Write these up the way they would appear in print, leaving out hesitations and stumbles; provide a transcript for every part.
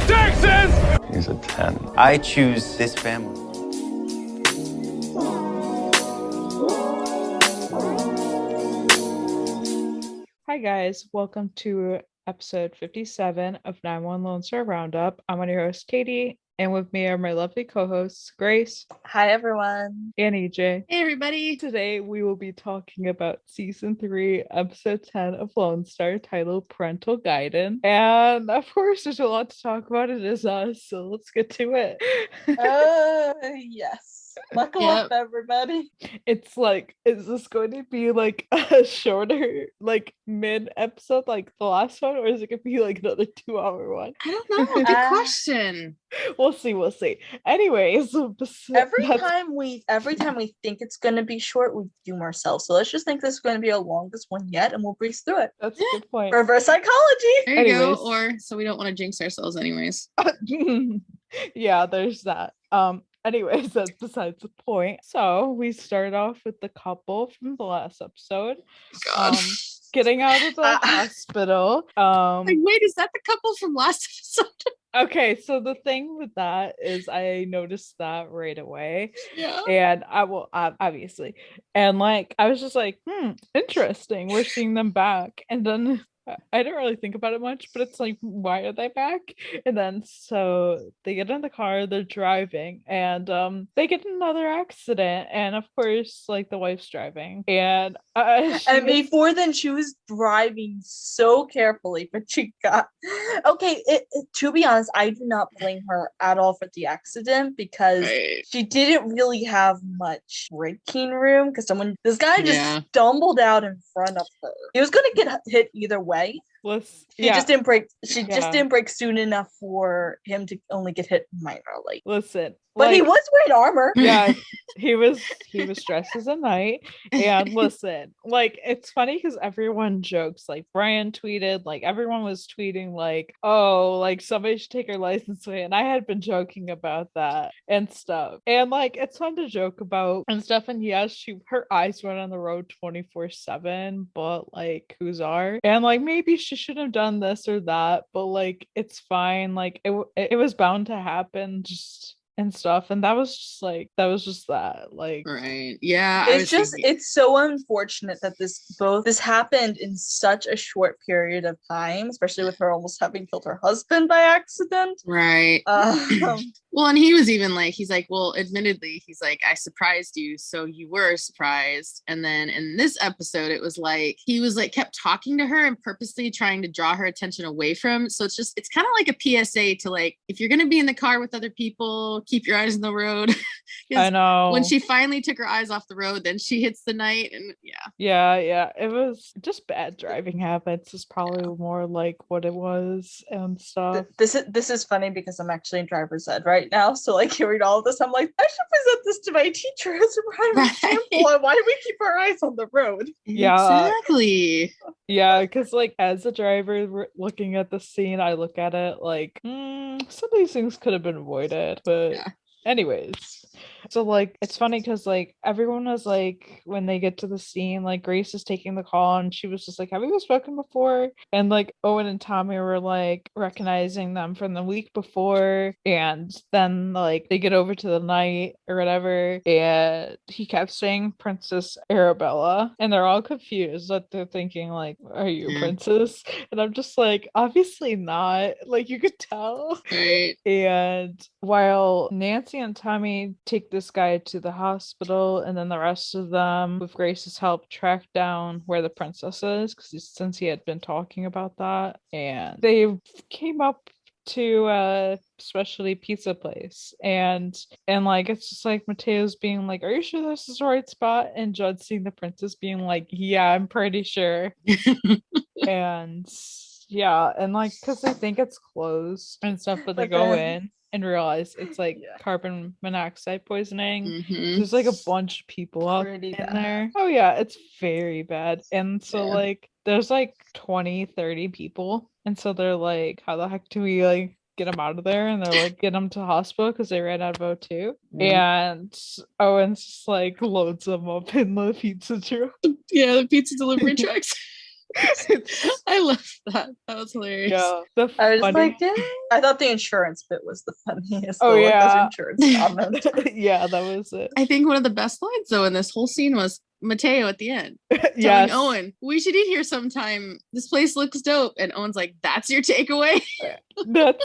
Texas! He's a 10. I choose this family. Hi guys, welcome to episode 57 of 911 Lone Star Roundup. I'm one of your hosts, Katie, and with me are my lovely co-hosts, Grace. Hi everyone. And EJ. Hey everybody. Today we will be talking about season 3, episode 10 of Lone Star, titled Parental Guidance. And of course there's a lot to talk about. It is us, so let's get to it. Yes. Buckle up, everybody. It's like, is this going to be like a shorter, like mid episode like the last one, or is it gonna be like another 2-hour one? I don't know. Good question. We'll see. Anyways, every time we think it's gonna be short, we doom ourselves. So let's just think this is gonna be our longest one yet, and we'll breeze through it. That's a good point. Reverse psychology. There you go. Or so we don't want to jinx ourselves, anyways. Yeah, there's that. Anyways, that's besides the point. So we start off with the couple from the last episode. God. Getting out of the hospital. Like, wait, is that the couple from last episode? Okay, so the thing with that is I noticed that right away. Yeah. And I will obviously. And like I was just like, interesting. We're seeing them back. And then I didn't really think about it much, but it's like, why are they back? And then so they get in the car, they're driving, and they get in another accident, and of course like the wife's driving, and before then she was driving so carefully, but she got okay. To be honest, I do not blame her at all for the accident, because she didn't really have much braking room, because this guy just stumbled out in front of her. He was gonna get hit either way. She just didn't brake. She just didn't brake soon enough for him to only get hit minorly. Listen, but he was wearing armor. Yeah, he was dressed as a knight. And listen, like it's funny because everyone jokes. Like Brian tweeted, like everyone was tweeting, like, oh, like somebody should take her license away. And I had been joking about that and stuff. And like it's fun to joke about and stuff. And yes, her eyes run on the road 24/7, but like whose are? And like maybe she shouldn't have done this or that, but like it's fine. Like it was bound to happen, just and stuff, and that was just that like right. Yeah, it's so unfortunate that this happened in such a short period of time, especially with her almost having killed her husband by accident, right? Well, and he was even like, he's like, well, admittedly, he's like, I surprised you, so you were surprised. And then in this episode, it was like he was like kept talking to her and purposely trying to draw her attention away from. So it's kind of like a PSA to like, if you're gonna be in the car with other people, keep your eyes on the road. I know. When she finally took her eyes off the road, then she hits the night, and yeah, it was just bad driving habits is probably more like what it was and stuff. This is funny because I'm actually in driver's ed right now, so like hearing all of this, I'm like, I should present this to my teacher as a prime example on why do we keep our eyes on the road. Yeah, exactly. Yeah, because like as a driver looking at the scene, I look at it like some of these things could have been avoided, but anyways. So like it's funny because like everyone was like, when they get to the scene, like Grace is taking the call and she was just like, have we spoken before? And like Owen and Tommy were like recognizing them from the week before, and then like they get over to the night or whatever, and he kept saying Princess Arabella, and they're all confused. Like they're thinking like, are you a princess? And I'm just like, obviously not, like you could tell. Right. And while Nancy and Tommy take this guy to the hospital, and then the rest of them, with Grace's help, track down where the princess is, since he had been talking about that, and they came up to a specialty pizza place, and like it's just like Mateo's being like, are you sure this is the right spot? And Judd seeing the princess being like, yeah, I'm pretty sure. And yeah, and like because they think it's closed and stuff, but they go in and realize it's like carbon monoxide poisoning. There's like a bunch of people up in there. Oh yeah, it's very bad. And so like there's like 20-30 people, and so they're like, how the heck do we like get them out of there? And they're like, get them to hospital because they ran out of O2. And Owen's just like loads them up in the pizza truck. Yeah, the pizza delivery trucks. I love that. That was hilarious. Yeah. The I was funny- like, yeah. I thought the insurance bit was the funniest. Oh, though, like those yeah. insurance comments. Yeah, that was it. I think one of the best lines though in this whole scene was Mateo at the end telling Yes. Owen, "We should eat here sometime. This place looks dope." And Owen's like, "That's your takeaway?" That's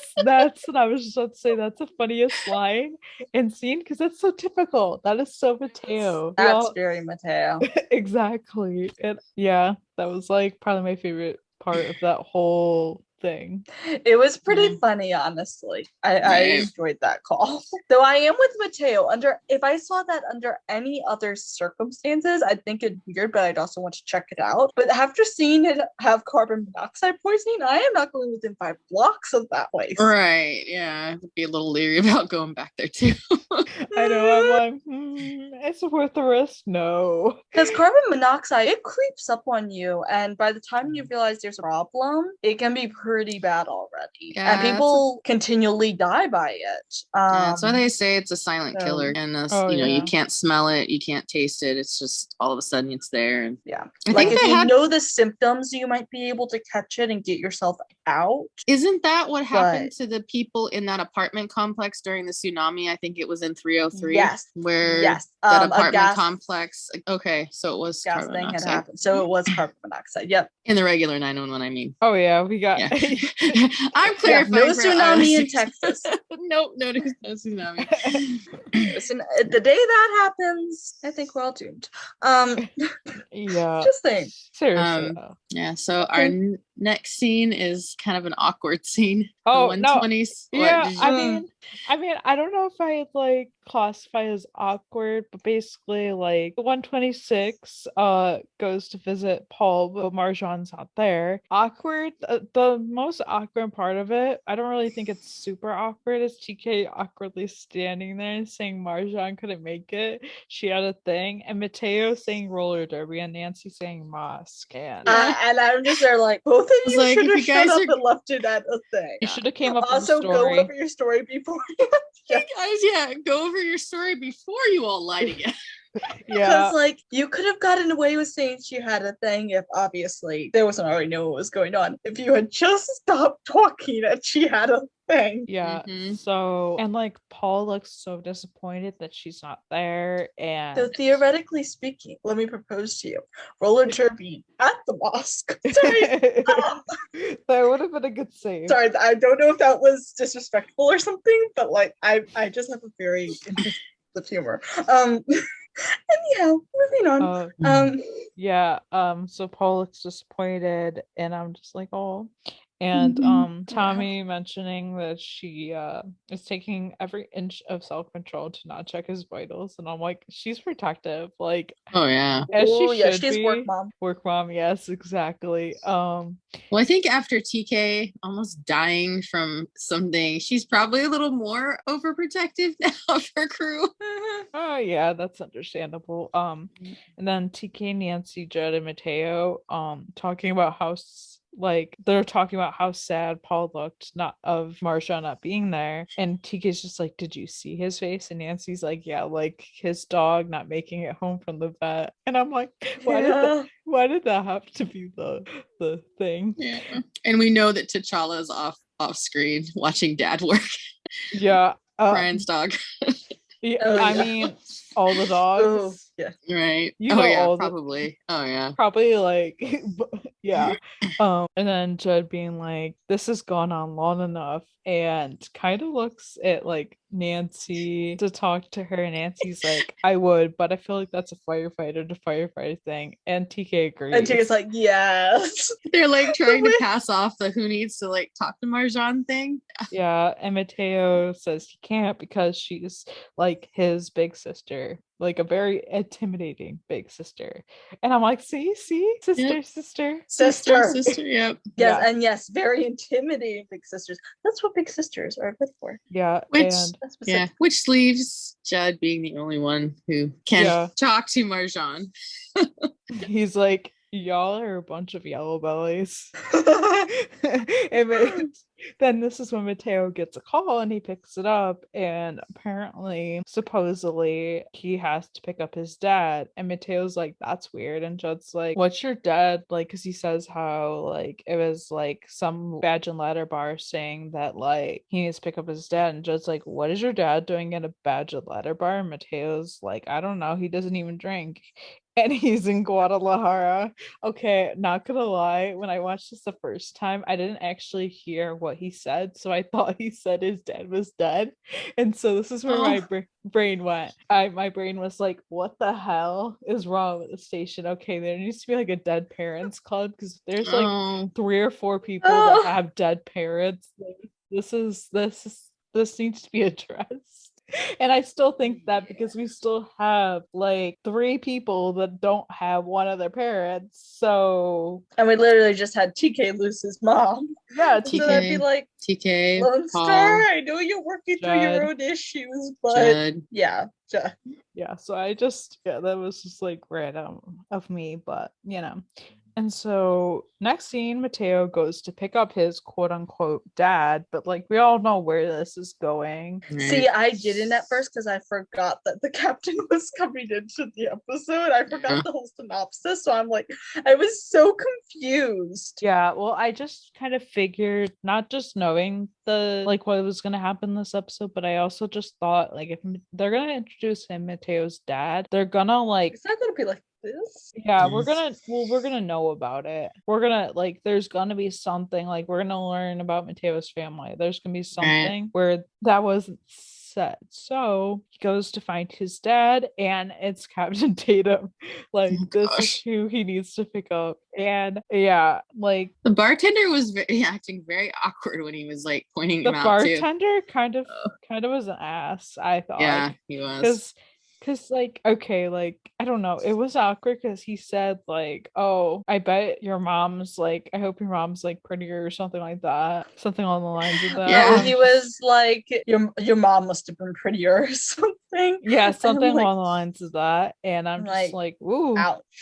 what I was just about to say. That's the funniest line and scene because that's so typical. That is so Mateo. We That's all- very Mateo. exactly. And yeah, that was like probably my favorite part of that whole thing. It was pretty Yeah. funny, honestly. I Right. enjoyed that call. Though I am with Mateo. If I saw that under any other circumstances, I'd think it'd be weird, but I'd also want to check it out. But after seeing it have carbon monoxide poisoning, I am not going within 5 blocks of that place. Right. Yeah. I'd be a little leery about going back there too. I know. I'm like, it's worth the risk. No. Because carbon monoxide, it creeps up on you, and by the time you realize there's a problem, it can be pretty bad already. Yeah, And people continually die by it. That's why they say it's a silent killer. And Oh, you know, you yeah. can't smell it, you can't taste it. It's just all of a sudden it's there. And Yeah. I Like think if they you had know the symptoms, you might be able to catch it and get yourself out. Isn't that what happened to the people in that apartment complex during the tsunami? I think it was in 303. Yes. Where Yes. that A apartment gas, complex. Okay, so it was gas carbon thing had monoxide. happened. So it was carbon monoxide. Yep. In the regular 911, I mean. Oh yeah, we got Yeah. I'm Yeah, clarifying. no for tsunami in RSC. Texas. Nope, no tsunami. Listen, the day that happens, I think we're all doomed. yeah. Just saying. Seriously. though. Yeah, so our next scene is kind of an awkward scene. Oh, the no. 120s. What, Yeah, did you- I mean, I don't know if I'd like classify as awkward, but basically, like the 126 goes to visit Paul, but Marjan's not there. Awkward. The most awkward part of it, I don't really think it's super awkward. Is TK awkwardly standing there and saying Marjan couldn't make it. She had a thing, and Mateo saying roller derby, and Nancy saying mosque. And And I'm just there like, both of was you like, should if have you shut guys up are- and left it at a thing. you should have came up Also, with a go story. over your story before. Hey guys, yeah, go over your story before you all lie together. Yeah. Because like you could have gotten away with saying she had a thing if obviously there wasn't already know what was going on. If you had just stopped talking and she had a thing. Yeah. Mhm. So, and like Paul looks so disappointed that she's not there. And So theoretically speaking, let me propose to you: roller derby at the mosque. Sorry, that would have been a good save. sorry. I don't know if that was disrespectful or something, but like I just have a very interesting sense of humor. Anyhow, moving on. Yeah. So Paul looks disappointed, and I'm just like, oh. And Mhm. Tommy mentioning that she is taking every inch of self-control to not check his vitals, and I'm like, she's protective, like Oh yeah. as she Oh yeah, should she's be. work mom. Work mom, yes, exactly. Well, I think after TK almost dying from something, she's probably a little more overprotective now of her crew. Oh yeah, that's understandable. And then TK, Nancy, Judd, and Mateo, talking about how like they're talking about how sad Paul looked, not of Marsha not being there, and TK's just like, "Did you see his face?" And Nancy's like, "Yeah, like his dog not making it home from the vet." And I'm like, why did that have to be the thing? Yeah. And we know that T'Challa's off screen watching dad work. Yeah, Brian's dog. yeah, Oh, I yeah. mean, all the dogs. Oh yeah. Right. You Oh know yeah, all the- probably. Oh yeah. Probably like yeah. And then Judd being like, this has gone on long enough, and kind of looks at like Nancy to talk to her, and Nancy's like, I would, but I feel like that's a firefighter to firefighter thing. And TK agrees. And TK's like, yes. They're like trying to pass off the who needs to like talk to Marjan thing. Yeah, and Mateo says he can't because she's like his big sister, like a very intimidating big sister. And I'm like, see, sister, Yep. sister. Sister, yep. Yes, Yeah. and yes, very intimidating big sisters. That's what big sisters are good for. Yeah, Which and That's what yeah, which leaves Judd being the only one who can Yeah. talk to Marjan. he's like, y'all are a bunch of yellow bellies. sisters. it then this is when Mateo gets a call and he picks it up, and apparently, supposedly, he has to pick up his dad. And Mateo's like, that's weird. And Judd's like, what's your dad like? Because he says how like it was like some badge and letter bar saying that like he needs to pick up his dad. And Judd's like, what is your dad doing at a badge and letter bar? And Mateo's like, I don't know. He doesn't even drink. And he's in Guadalajara. Okay, not gonna lie, when I watched this the first time, I didn't actually hear what he said, so I thought he said his dad was dead. And so this is where my brain went. My brain was like, what the hell is wrong with the station? Okay, there needs to be like a dead parents club, because there's like 3 or 4 people that have dead parents. Like, this needs to be addressed. And I still think that because we still have like 3 people that don't have one of their parents. So, and we literally just had TK lose his mom. Yeah, TK. So I'd be like, TK, Lone Star, I know you're working through your own issues, but yeah. Yeah, so that was just like random of me, but you know. And so next scene, Mateo goes to pick up his quote unquote dad, but like we all know where this is going. See, I didn't at first because I forgot that the captain was coming into the episode. I forgot the whole synopsis. So I'm like, I was so confused. Yeah, well, I just kind of figured, not just knowing the like what was gonna happen this episode, but I also just thought like if they're gonna introduce him, Mateo's dad, they're gonna like it's not gonna be like this. Yeah, we're gonna know about it. We're gonna like there's gonna be something like we're gonna learn about Mateo's family. There's gonna be something where that wasn't said. So he goes to find his dad, and it's Captain Tatum. Like this is who he needs to pick up. And yeah, like the bartender was acting very awkward when he was like pointing him out. The bartender kind of was an ass, I thought. Yeah, he was. Because like, okay, like I don't know, it was awkward because he said like, oh, I bet your mom's like, I hope your mom's like prettier or something like that, something along the lines of that. Yeah, he was like, your mom must have been prettier or something. Yeah, something along the lines of that. And I'm just like, ooh,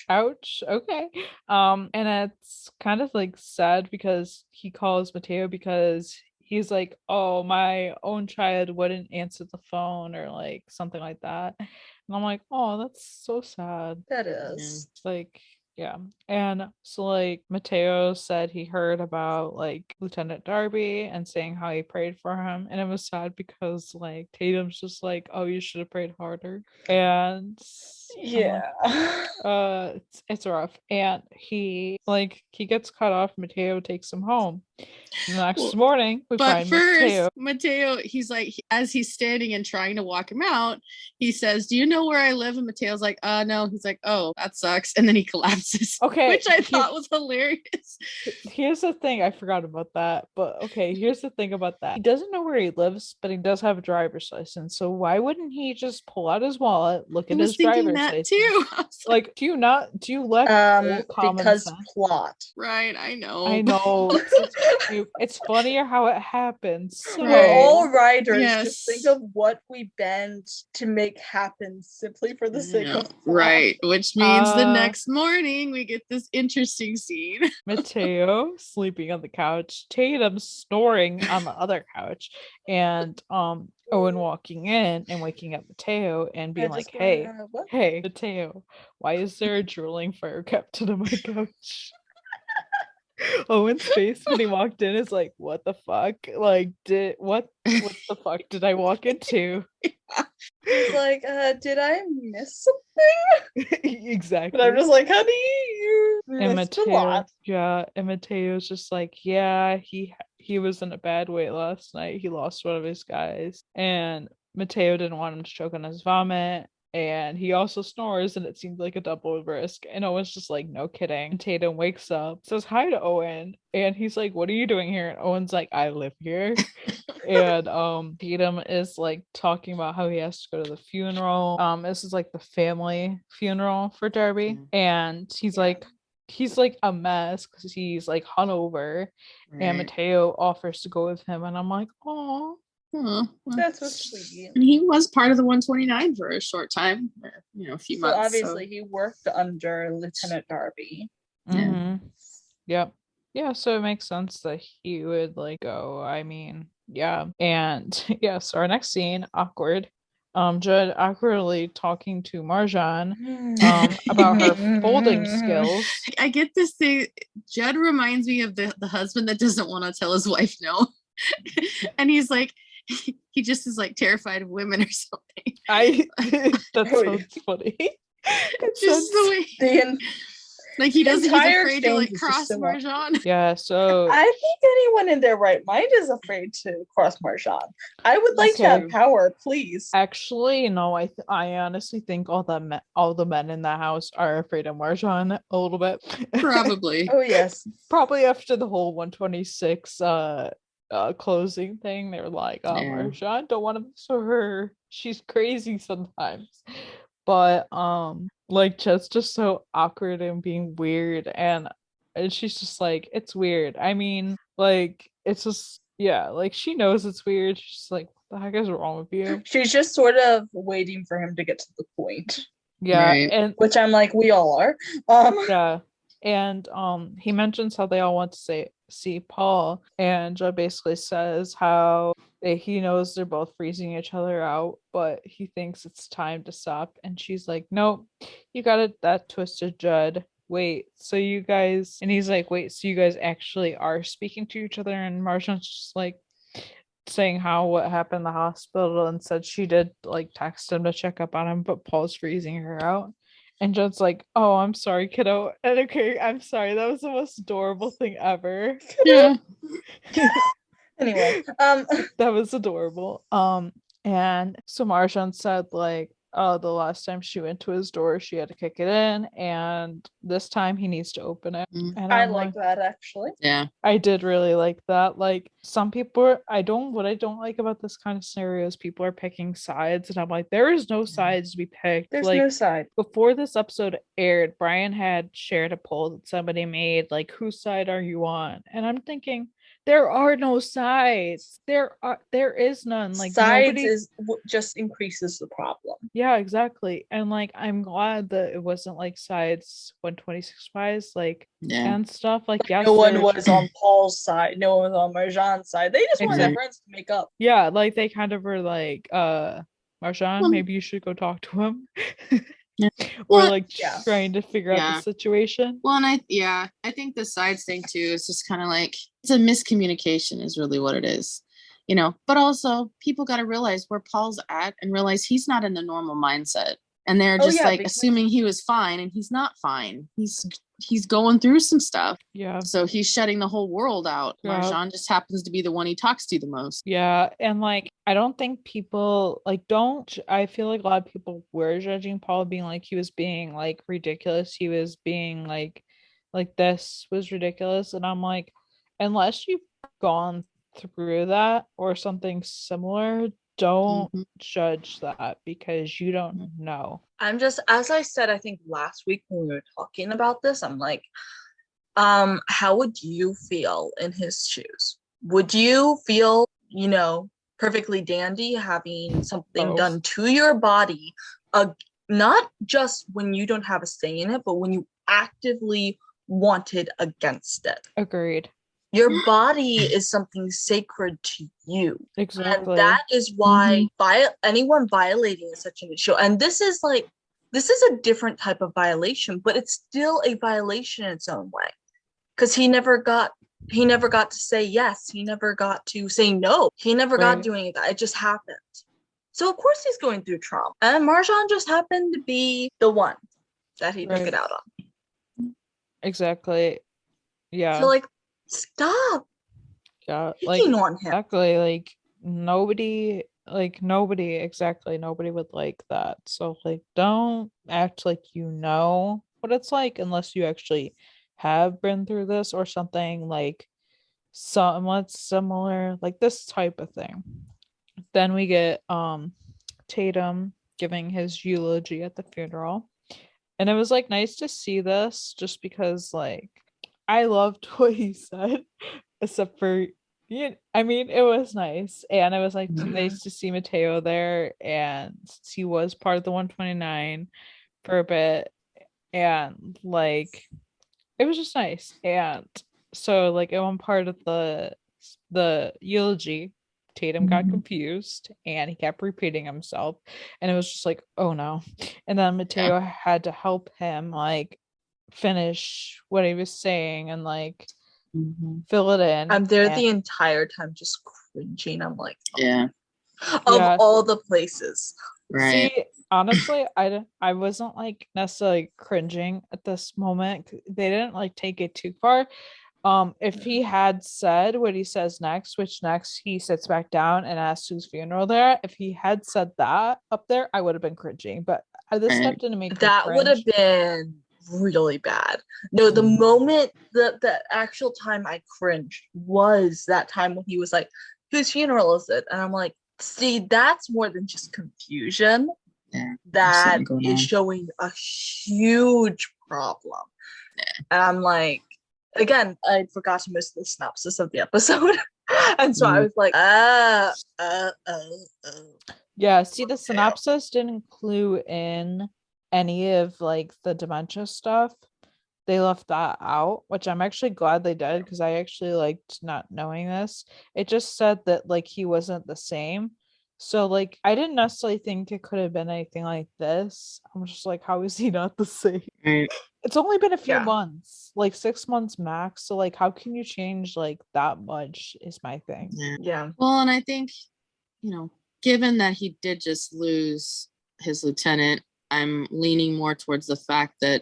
ouch, okay. And it's kind of like sad because he calls Mateo because he's like, oh, my own child wouldn't answer the phone or like something like that. And I'm like, oh, that's so sad. That is. Like, yeah. And so like Mateo said he heard about like Lieutenant Darby and saying how he prayed for him. And it was sad because like Tatum's just like, oh, you should have prayed harder. And yeah, it's rough. And he gets cut off. Mateo takes him home. The next morning, we find Mateo, he's like, as he's standing and trying to walk him out, he says, do you know where I live? And Mateo's like, no. He's like, oh, that sucks. And then he collapses. Okay. Which I thought was hilarious. Here's the thing. I forgot about that. But okay, here's the thing about that. He doesn't know where he lives, but he does have a driver's license. So why wouldn't he just pull out his wallet, look at his driver's license? Too. Like, do you lack because sense? Plot. Right, I know. It's funnier how it happens. So. We're all writers. Just think of what we bend to make happen simply for the sake of plot. Right, which means the next morning we get this interesting scene. Mateo sleeping on the couch, Tatum snoring on the other couch, and Owen walking in and waking up Mateo and being like, hey, Mateo, why is there a drooling fire captain on my couch? Owen's face when he walked in is like, what the fuck? Like, what the fuck did I walk into? He's like, did I miss something? Exactly. But I'm just like, honey, you missed a lot. Yeah, and Mateo's just like, yeah, he was in a bad way last night. He lost one of his guys, and Mateo didn't want him to choke on his vomit. And he also snores, and it seemed like a double risk. And Owen's just like, no kidding. And Tatum wakes up, says hi to Owen, and he's like, what are you doing here? And Owen's like, I live here. And Tatum is like talking about how he has to go to the funeral. This is like the family funeral for Darby. And he's like a mess because he's like hungover. And Mateo offers to go with him, and I'm like, oh. That's so sweet. And he was part of the 129 for a short time, a few months. Obviously, he worked under Lieutenant Darby. Mm-hmm. Yep. Yeah, so it makes sense that he would like go. I mean, yeah. And yeah, so our next scene, awkward. Judd awkwardly talking to Marjan about her folding skills. I get this thing. Judd reminds me of the husband that doesn't want to tell his wife no. And he's like, he just is like terrified of women or something. That sounds funny. It's just the way like he doesn't, he's afraid to like cross Marjan. Yeah, so I think anyone in their right mind is afraid to cross Marjan. I would like to have power, please. Actually, no, I honestly think all the men in the house are afraid of Marjan a little bit. Probably. Oh yes. Probably after the whole 126 closing thing, they're like, oh, yeah. Marjan, don't want to mess with her. She's crazy sometimes. But like Chet's just so awkward and being weird, and she's just like, it's weird. I mean, like, it's just, yeah, like she knows it's weird. She's just like, what the heck is wrong with you? She's just sort of waiting for him to get to the point. Yeah, right. And which I'm like, we all are. Yeah. And he mentions how they all want to see Paul, and Judd basically says how he knows they're both freezing each other out, but he thinks it's time to stop. And she's like, nope, you got it that twisted, Judd. Wait, so you guys, and he's like, wait, so you guys actually are speaking to each other? And Marjan's just like saying what happened in the hospital, and said she did like text him to check up on him, but Paul's freezing her out. And Judd's like, oh, I'm sorry, kiddo. And okay, I'm sorry. That was the most adorable thing ever. Yeah. Anyway, that was adorable. And so Marjan said, like, oh, the last time she went to his door, she had to kick it in, and this time he needs to open it. And I like that, actually. Yeah, I did really like that. Like, some people, what I don't like about this kind of scenario is people are picking sides, and I'm like, there is no sides to be picked. There's like, no side. Before this episode aired, Brian had shared a poll that somebody made, like, whose side are you on? And I'm thinking, there are no sides. There is none. Like, sides just increases the problem. Yeah, exactly. And like, I'm glad that it wasn't like sides 126 wise, like, and stuff. Like, yes, no one was on Paul's side, no one was on Marjan's side. They just wanted their friends to make up. Yeah, like they kind of were like, Marjan, maybe you should go talk to him. Or like trying to figure out the situation. Well, and I think the sides thing too is just kind of like, it's a miscommunication is really what it is, you know. But also people got to realize where Paul's at and realize he's not in the normal mindset, and they're just assuming he was fine, and he's not fine. He's going through some stuff. Yeah. So he's shutting the whole world out. Yeah. Marjan just happens to be the one he talks to the most. Yeah. And like, I don't think people I feel like a lot of people were judging Paul, being like, he was being like ridiculous. He was being like this was ridiculous. And I'm like, unless you've gone through that or something similar, don't judge that, because you don't know. I'm just, as I said, I think last week when we were talking about this, I'm like, how would you feel in his shoes? Would you feel, perfectly dandy having something done to your body, not just when you don't have a say in it, but when you actively wanted against it? Agreed. Your body is something sacred to you. Exactly. And that is why anyone violating such an issue, and this is a different type of violation, but it's still a violation in its own way. Because he never got to say yes. He never got to say no. He never got doing that. It just happened. So of course he's going through trauma. And Marjan just happened to be the one that he took it out on. Exactly. Yeah. So stop. Yeah, picking on him. Exactly. Nobody would like that. So don't act like you know what it's like unless you actually have been through this or something somewhat similar, like this type of thing. Then we get Tatum giving his eulogy at the funeral, and it was nice to see this, just because I loved what he said, except for, it was nice. And it was nice to see Mateo there, and he was part of the 129 for a bit, and it was just nice. And So like at one part of the eulogy, Tatum got confused and he kept repeating himself, and it was just like, oh no. And then Mateo had to help him like finish what he was saying and like fill it in. I'm there the entire time just cringing. I'm like, Yeah. Of all the places. Right. See, honestly, I wasn't like necessarily cringing at this moment. They didn't like take it too far. If he had said what he says next, which next he sits back down and asks whose funeral there, if he had said that up there, I would have been cringing. But this step didn't make me that would have cringe. been really bad. No, the moment the actual time I cringed was that time when he was like, whose funeral is it? And I'm like, see, that's more than just confusion. Yeah, that is showing a huge problem. And I'm like, again, I forgot to miss the synopsis of the episode. And so I was like, Yeah, see, the synopsis didn't clue in any of like the dementia stuff. They left that out, which I'm actually glad they did because I actually liked not knowing this. It just said that like he wasn't the same. So like I didn't necessarily think it could have been anything like this. I'm just like, how is he not the same? Right. It's only been a few months, like 6 months max. So like how can you change like that much is my thing. Yeah. Well, and I think, given that he did just lose his lieutenant, I'm leaning more towards the fact that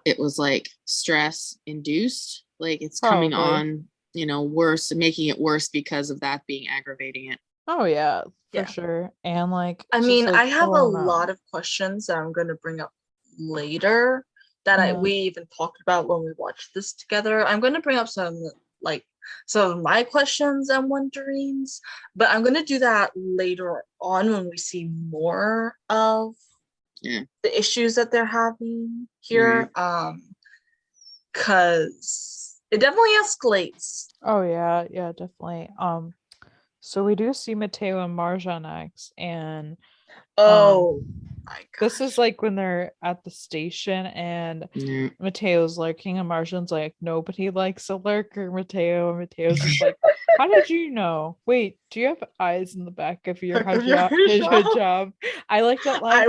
it was like stress induced, like it's coming on, worse, making it worse because of that being aggravating it. Oh yeah, for sure. And like, I mean, I have a lot of questions that I'm going to bring up later that we even talked about when we watched this together. I'm going to bring up some of my questions and wonderings, but I'm going to do that later on when we see more of the issues that they're having here. Because it definitely escalates. Oh yeah, definitely. So we do see Mateo and Marja next, and this is like when they're at the station and Mateo's lurking and Marjan's like, nobody likes a lurker, Mateo. And Mateo's just like, how did you know? Wait, do you have eyes in the back of your hijab? I like that line.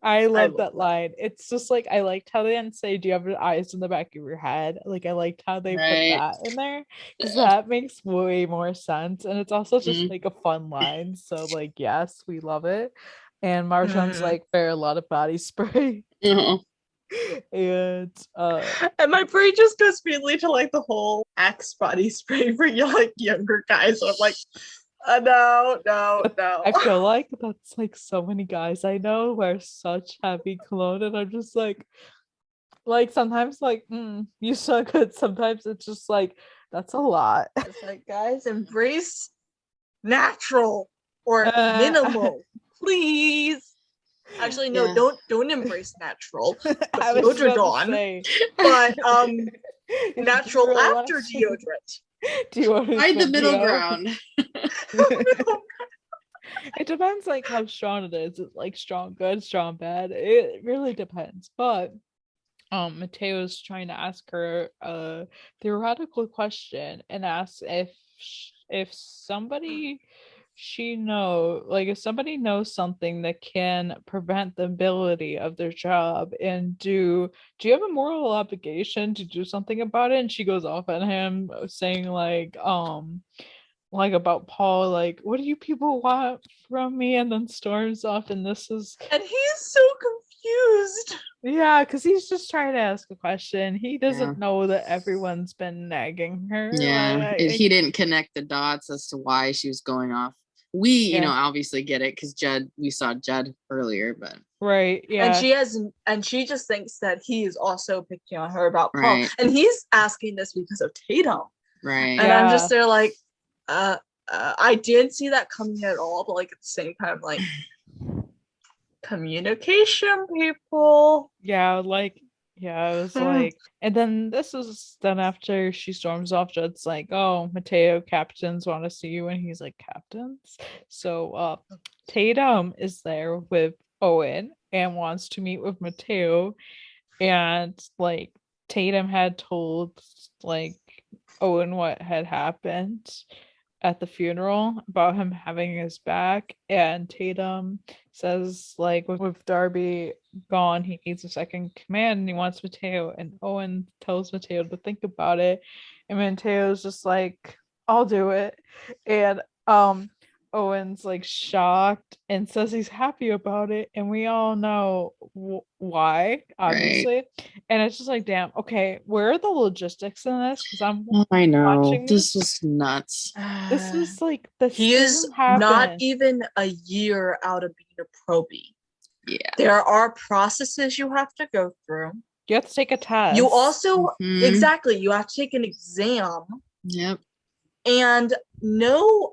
I love that line. It's just like I liked how they didn't say, do you have eyes in the back of your head? Like I liked how they put that in there because that makes way more sense. And it's also just like a fun line. So like, yes, we love it. And Marjan's like, bear a lot of body spray. And my brain just goes immediately to like the whole Axe body spray for younger guys. So I'm like, no. I feel like that's like so many guys I know wear such heavy cologne, and I'm just like sometimes like, you so good. Sometimes it's just like that's a lot. It's like, guys, embrace natural or minimal, please. Actually, no, don't embrace natural. Deodorant on, but natural after deodorant. Do you want to find the middle ground? It depends like how strong it is. It's like strong good, strong bad. It really depends. But Mateo's trying to ask her a theoretical question and asks if somebody if somebody knows something that can prevent the ability of their job, and do you have a moral obligation to do something about it? And she goes off at him saying like about Paul, like, what do you people want from me? And then storms off, and he's so confused. Yeah, because he's just trying to ask a question. He doesn't know that everyone's been nagging her. Yeah, he didn't connect the dots as to why she was going off. We, obviously get it because we saw Judd earlier, but right, yeah. And she just thinks that he is also picking on her about Paul, and he's asking this because of Tatum, right? And I'm just there like, I didn't see that coming at all, but like at the same time, like communication, people. Yeah, it was like, and then this is done after she storms off. Judd's like, oh, Mateo, captains want to see you, and he's like, captains. So Tatum is there with Owen and wants to meet with Mateo, and like Tatum had told like Owen what had happened at the funeral about him having his back, and Tatum says like with Darby gone, he needs a second command and he wants Mateo, and Owen tells Mateo to think about it, and Mateo's just like, I'll do it. And Owen's like shocked and says he's happy about it, and we all know why, obviously. Right. And it's just like, damn, okay, where are the logistics in this? Because I know watching this was nuts. This is like this. He is not even a year out of being a probie. Yeah, there are processes you have to go through. You have to take a test. You also exactly, you have to take an exam. Yep. And no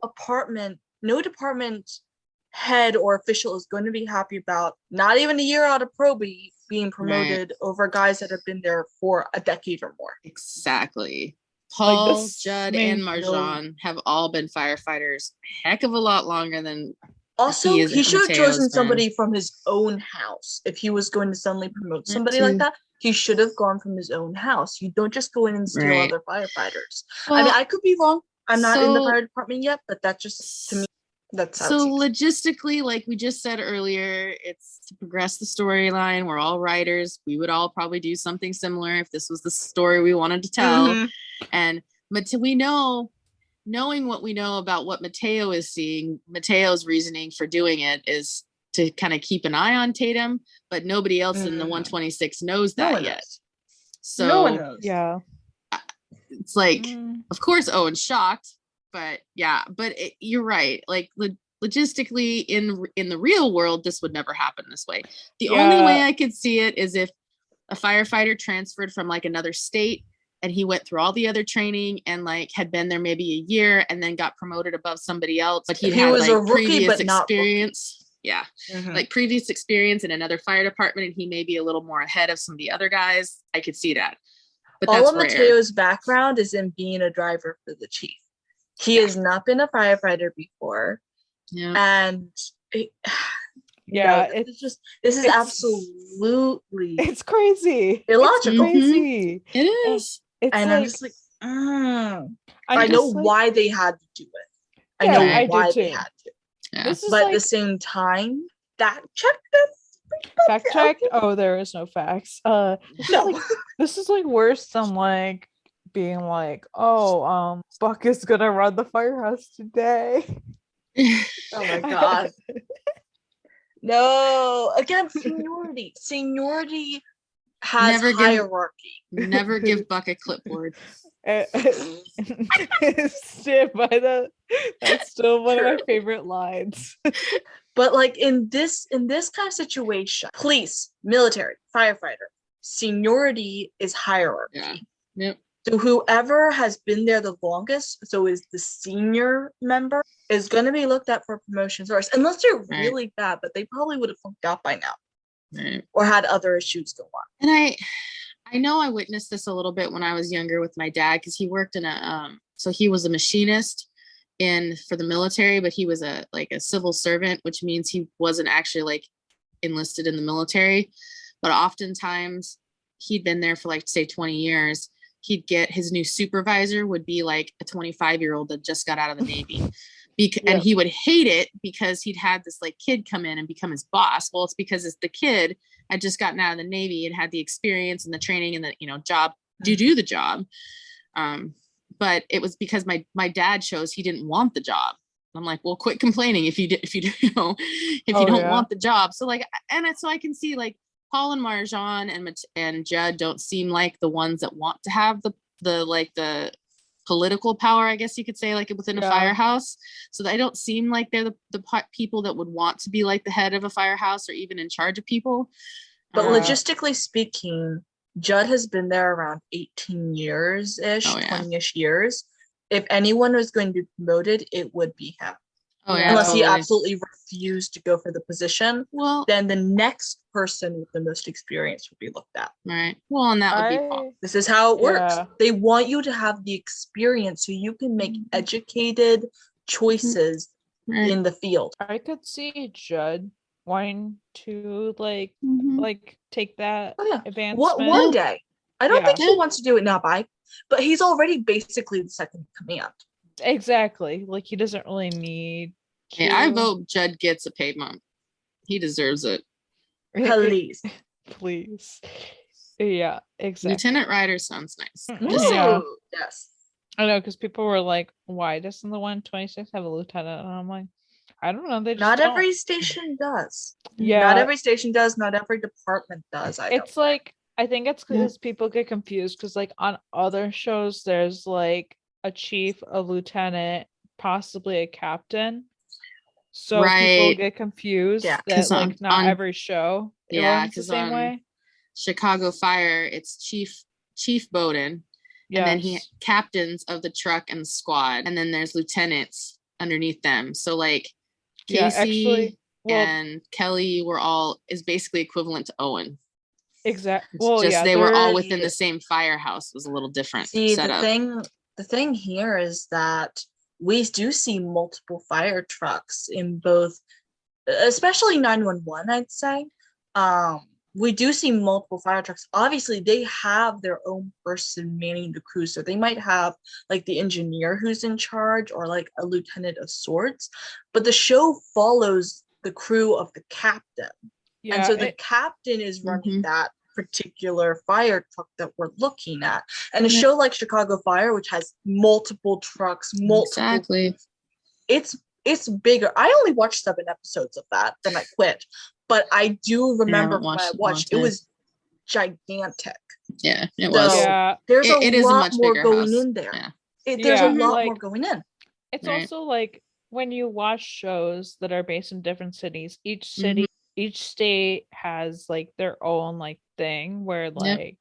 department head or official is going to be happy about not even a year out of probie being promoted over guys that have been there for a decade or more. Exactly. Paul, like Judd, and Marjan have all been firefighters a heck of a lot longer than. Also, he should have chosen somebody from his own house. If he was going to suddenly promote somebody like that, he should have gone from his own house. You don't just go in and steal other firefighters. Well, I mean, I could be wrong. I'm not in the fire department yet, but that just, to me, that's how so logistically, like we just said earlier, it's to progress the storyline. We're all writers. We would all probably do something similar if this was the story we wanted to tell. And we know, knowing what we know about what Mateo is seeing, Mateo's reasoning for doing it is to kind of keep an eye on Tatum, but nobody else in the 126 knows that yet. So no one knows. Yeah. It's like, of course, Owen's shocked, but yeah, but you're right. Like logistically, in the real world, this would never happen this way. The only way I could see it is if a firefighter transferred from like another state and he went through all the other training and like had been there maybe a year and then got promoted above somebody else, but he had was like a rookie, previous but not experience. Yeah. Like previous experience in another fire department, and he may be a little more ahead of some of the other guys. I could see that. But all that's of rare. Mateo's background is in being a driver for the chief. He has not been a firefighter before. Yeah. And this is absolutely it's crazy. Illogical. It's crazy. It is. And like, I'm just like, I know why they had to do it. I know why they had to. Yeah. But at the same time, fact check. Oh, there is no facts. This is like worse than like being like, oh, Buck is gonna run the firehouse today. Oh my god. No, again, seniority has hierarchy. Never give Buck a clipboard. Stand by that. That's still one of my favorite lines. But like in this kind of situation, police, military, firefighter, seniority is hierarchy. Yeah. Yep. So whoever has been there the longest, so is the senior member, is going to be looked at for promotions first, unless they're really bad, but they probably would have flunked out by now, or had other issues go on. And I know I witnessed this a little bit when I was younger with my dad, because he worked in so he was a machinist for the military, but he was a civil servant, which means he wasn't actually like enlisted in the military. But oftentimes he'd been there for like say 20 years. He'd get his new supervisor would be like a 25-year-old that just got out of the Navy. And he would hate it because he'd had this like kid come in and become his boss. Well, it's because the kid had just gotten out of the Navy and had the experience and the training and the job to do the job. But it was because my dad chose he didn't want the job. I'm like, well, quit complaining if you don't want the job. So like, so I can see like Paul and Marjan and Judd don't seem like the ones that want to have the political power, I guess you could say, like within a firehouse. So they don't seem like they're the people that would want to be like the head of a firehouse or even in charge of people. But logistically speaking, Judd has been there around 18 years-ish, 20-ish years. If anyone was going to be promoted, it would be him. Unless he absolutely refused to go for the position, then the next person with the most experience would be looked at. Right. Well, and that would be Paul. This is how it works. They want you to have the experience so you can make educated choices in the field. I could see Judd wanting to like take that advancement. One day. I don't think he wants to do it now, but he's already basically the second in command. Exactly. Like, he doesn't really need to. Hey, I vote Judd gets a pay bump. He deserves it. Please. Please. Yeah, exactly. Lieutenant Ryder sounds nice. Yeah. Yes. I know, because people were like, why doesn't the 126 have a lieutenant? And I'm like, I don't know. They just Not don't. every station does. Yeah. Not every station does. Not every department does. It's like, I think it's because people get confused because, like, on other shows, there's like a chief, a lieutenant, possibly a captain. So people get confused that like not every show it runs the same way. Chicago Fire, it's Chief Bowden, and then he captains of the truck and the squad, and then there's lieutenants underneath them. So like Casey and Kelly is basically equivalent to Owen. Exactly. Well, they were all within the same firehouse. It was a little different setup. The thing here is that we do see multiple fire trucks in both, especially 911, I'd say. We do see multiple fire trucks. Obviously, they have their own person manning the crew. So they might have like the engineer who's in charge or like a lieutenant of sorts. But the show follows the crew of the captain. Yeah, and so the captain is running that particular fire truck that we're looking at. And a show like Chicago Fire, which has multiple trucks, it's bigger. I only watched 7 episodes of that, then I quit. But I do remember when I watched, it was gigantic. Yeah, it was. There's a lot more going in there. There's a lot more going in. It's also like when you watch shows that are based in different cities, each city, each state has like their own like thing where like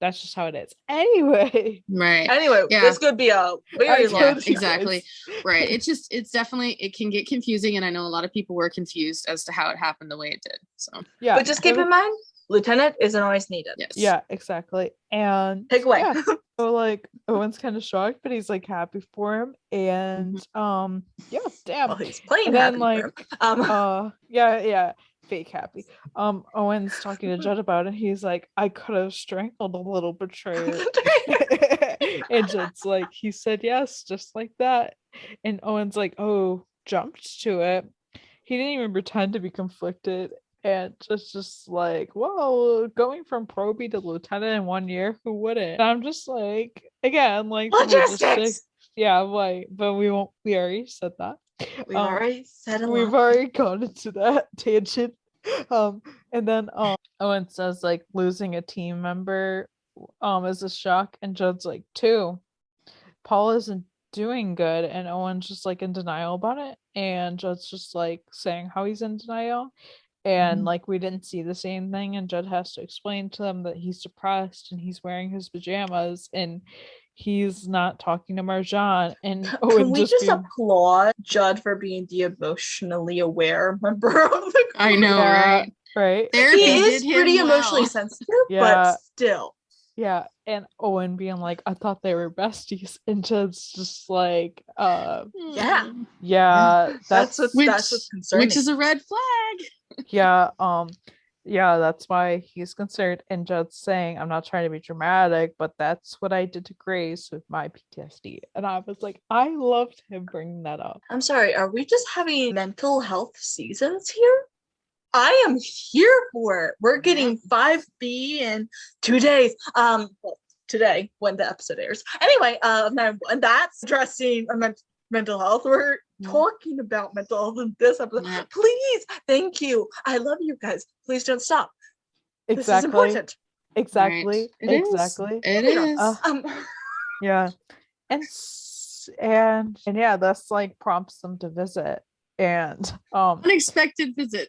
that's just how it is. Anyway. Right. Anyway, this could be a very long exactly. Right. It's definitely, it can get confusing, and I know a lot of people were confused as to how it happened the way it did. So yeah. But just keep in mind, lieutenant isn't always needed. Yes. Yeah, exactly. And take away. So like Owen's kind of shocked, but he's like happy for him. And damn. Well, he's playing and then happy like fake happy. Owen's talking to Judd about it. He's like, I could have strangled a little betrayer. And Judd's like, he said yes, just like that. And Owen's like, oh, jumped to it. He didn't even pretend to be conflicted. And just like, whoa, going from probie to lieutenant in 1 year, who wouldn't? And I'm just like, again, like logistics. Yeah, like, but we already said that. We've already said a lot. We've already gone into that tangent. And then Owen says like losing a team member is a shock, and Judd's like, too. Paul isn't doing good, and Owen's just like in denial about it, and Judd's just like saying how he's in denial. And like we didn't see the same thing, and Judd has to explain to them that he's depressed and he's wearing his pajamas and he's not talking to Marjan. And can we just applaud Judd for being the emotionally aware member of the group? I know, right? He is pretty emotionally sensitive, but still. Yeah, and Owen being like, I thought they were besties, and Judd's just like, that's what's concerning. Which is a red flag. That's why he's concerned. And Judd's saying, I'm not trying to be dramatic, but that's what I did to Grace with my PTSD. And I was like, I loved him bringing that up. I'm sorry, are we just having mental health seasons here? I am here for it. We're getting 5B in 2 days. Today when the episode airs. Anyway, and that's addressing mental health. We're talking about mental health in this episode. Please, thank you. I love you guys. Please don't stop. Exactly. This is important. Exactly. Right. It is. Yeah. And that's like prompts them to visit. And unexpected visit.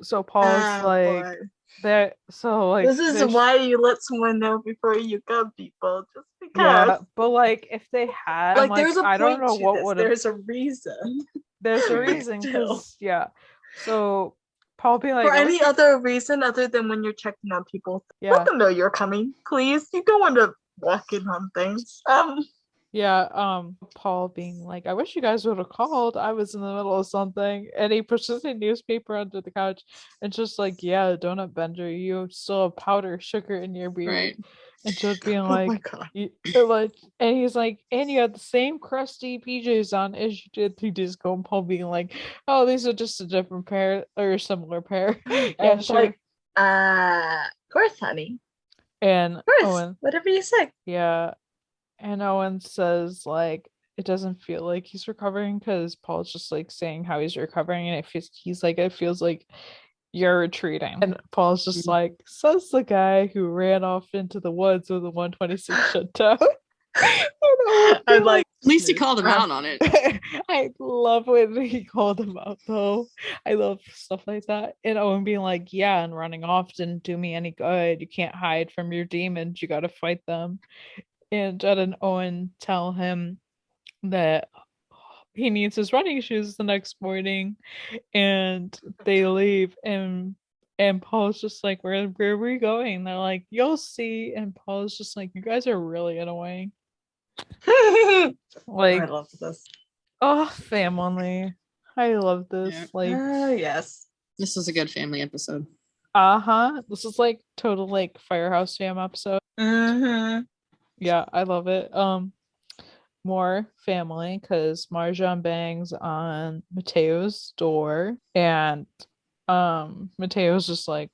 So Paul's like that. So like this is why you let someone know before you come, people. Just because. Yeah, but like if they had, like there's a point, I don't know what would. There's a reason. There's a reason, because So Paul be like, for any other reason other than when you're checking on people, let them know you're coming, please. You don't want to walk in on things. Yeah, Paul being like, I wish you guys would have called. I was in the middle of something. And he pushes a newspaper under the couch and just like, yeah, donut bender, you still have powder sugar in your beard. Right. And just being Oh my like, God. like, and he's like, and you had the same crusty PJs on as you did 3 days ago. And Paul being like, oh, these are just a different pair or a similar pair. And Yeah, it's sure. like, of course, honey. And Of course. Owen, Whatever you say. yeah. And Owen says, like, it doesn't feel like he's recovering because Paul's just like saying how he's recovering. And he's like, it feels like you're retreating. And Paul's just like, says the guy who ran off into the woods with a 126 shut down. I'm like, At least he called him out on it. I love when he called him out though. I love stuff like that. And Owen being like, yeah, and running off didn't do me any good. You can't hide from your demons. You got to fight them. And Jed and Owen tell him that he needs his running shoes the next morning, and they leave. And Paul's just like, where are we going? They're like, you'll see. And Paul's just like, you guys are really annoying. Like, I love this. oh, family. I love this. Yeah. Like, Yes. This was a good family episode. this is like total like Firehouse Fam episode. Mm-hmm. Yeah, I love it. More family because Marjan bangs on Mateo's door, and Mateo's just like,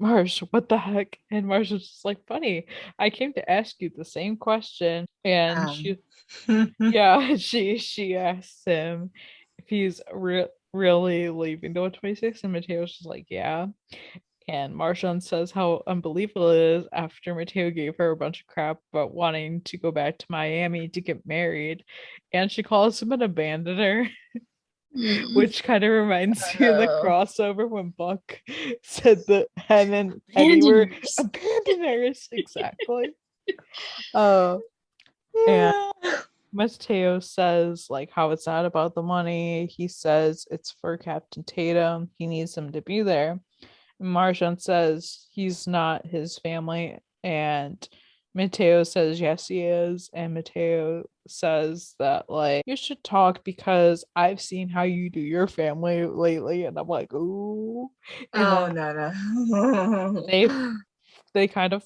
Marsh, what the heck? And Marsh was just like, funny, I came to ask you the same question. And she asks him if he's really leaving the 126, and Mateo's just like, yeah. And Marjan says how unbelievable it is after Mateo gave her a bunch of crap about wanting to go back to Miami to get married. And she calls him an abandoner, which kind of reminds me of the crossover when Buck said that Hen and Eddie were abandoners. Exactly. And Mateo says like how it's not about the money. He says it's for Captain Tatum. He needs him to be there. Marjan says he's not his family, and Mateo says yes he is, and Mateo says that like, you should talk because I've seen how you do your family lately. And I'm like, ooh. And no. they kind of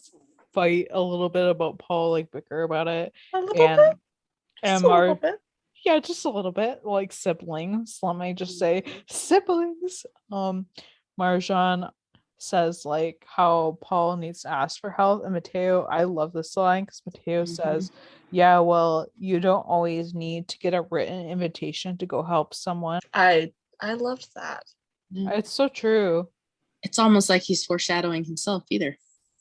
fight a little bit about Paul, like bicker about it. A little bit? And a little bit. Yeah, just a little bit, like siblings. Let me just say siblings. Marjan says like how Paul needs to ask for help, and Mateo, I love this line because Mateo says, yeah, well, you don't always need to get a written invitation to go help someone. I loved that. It's so true. It's almost like he's foreshadowing himself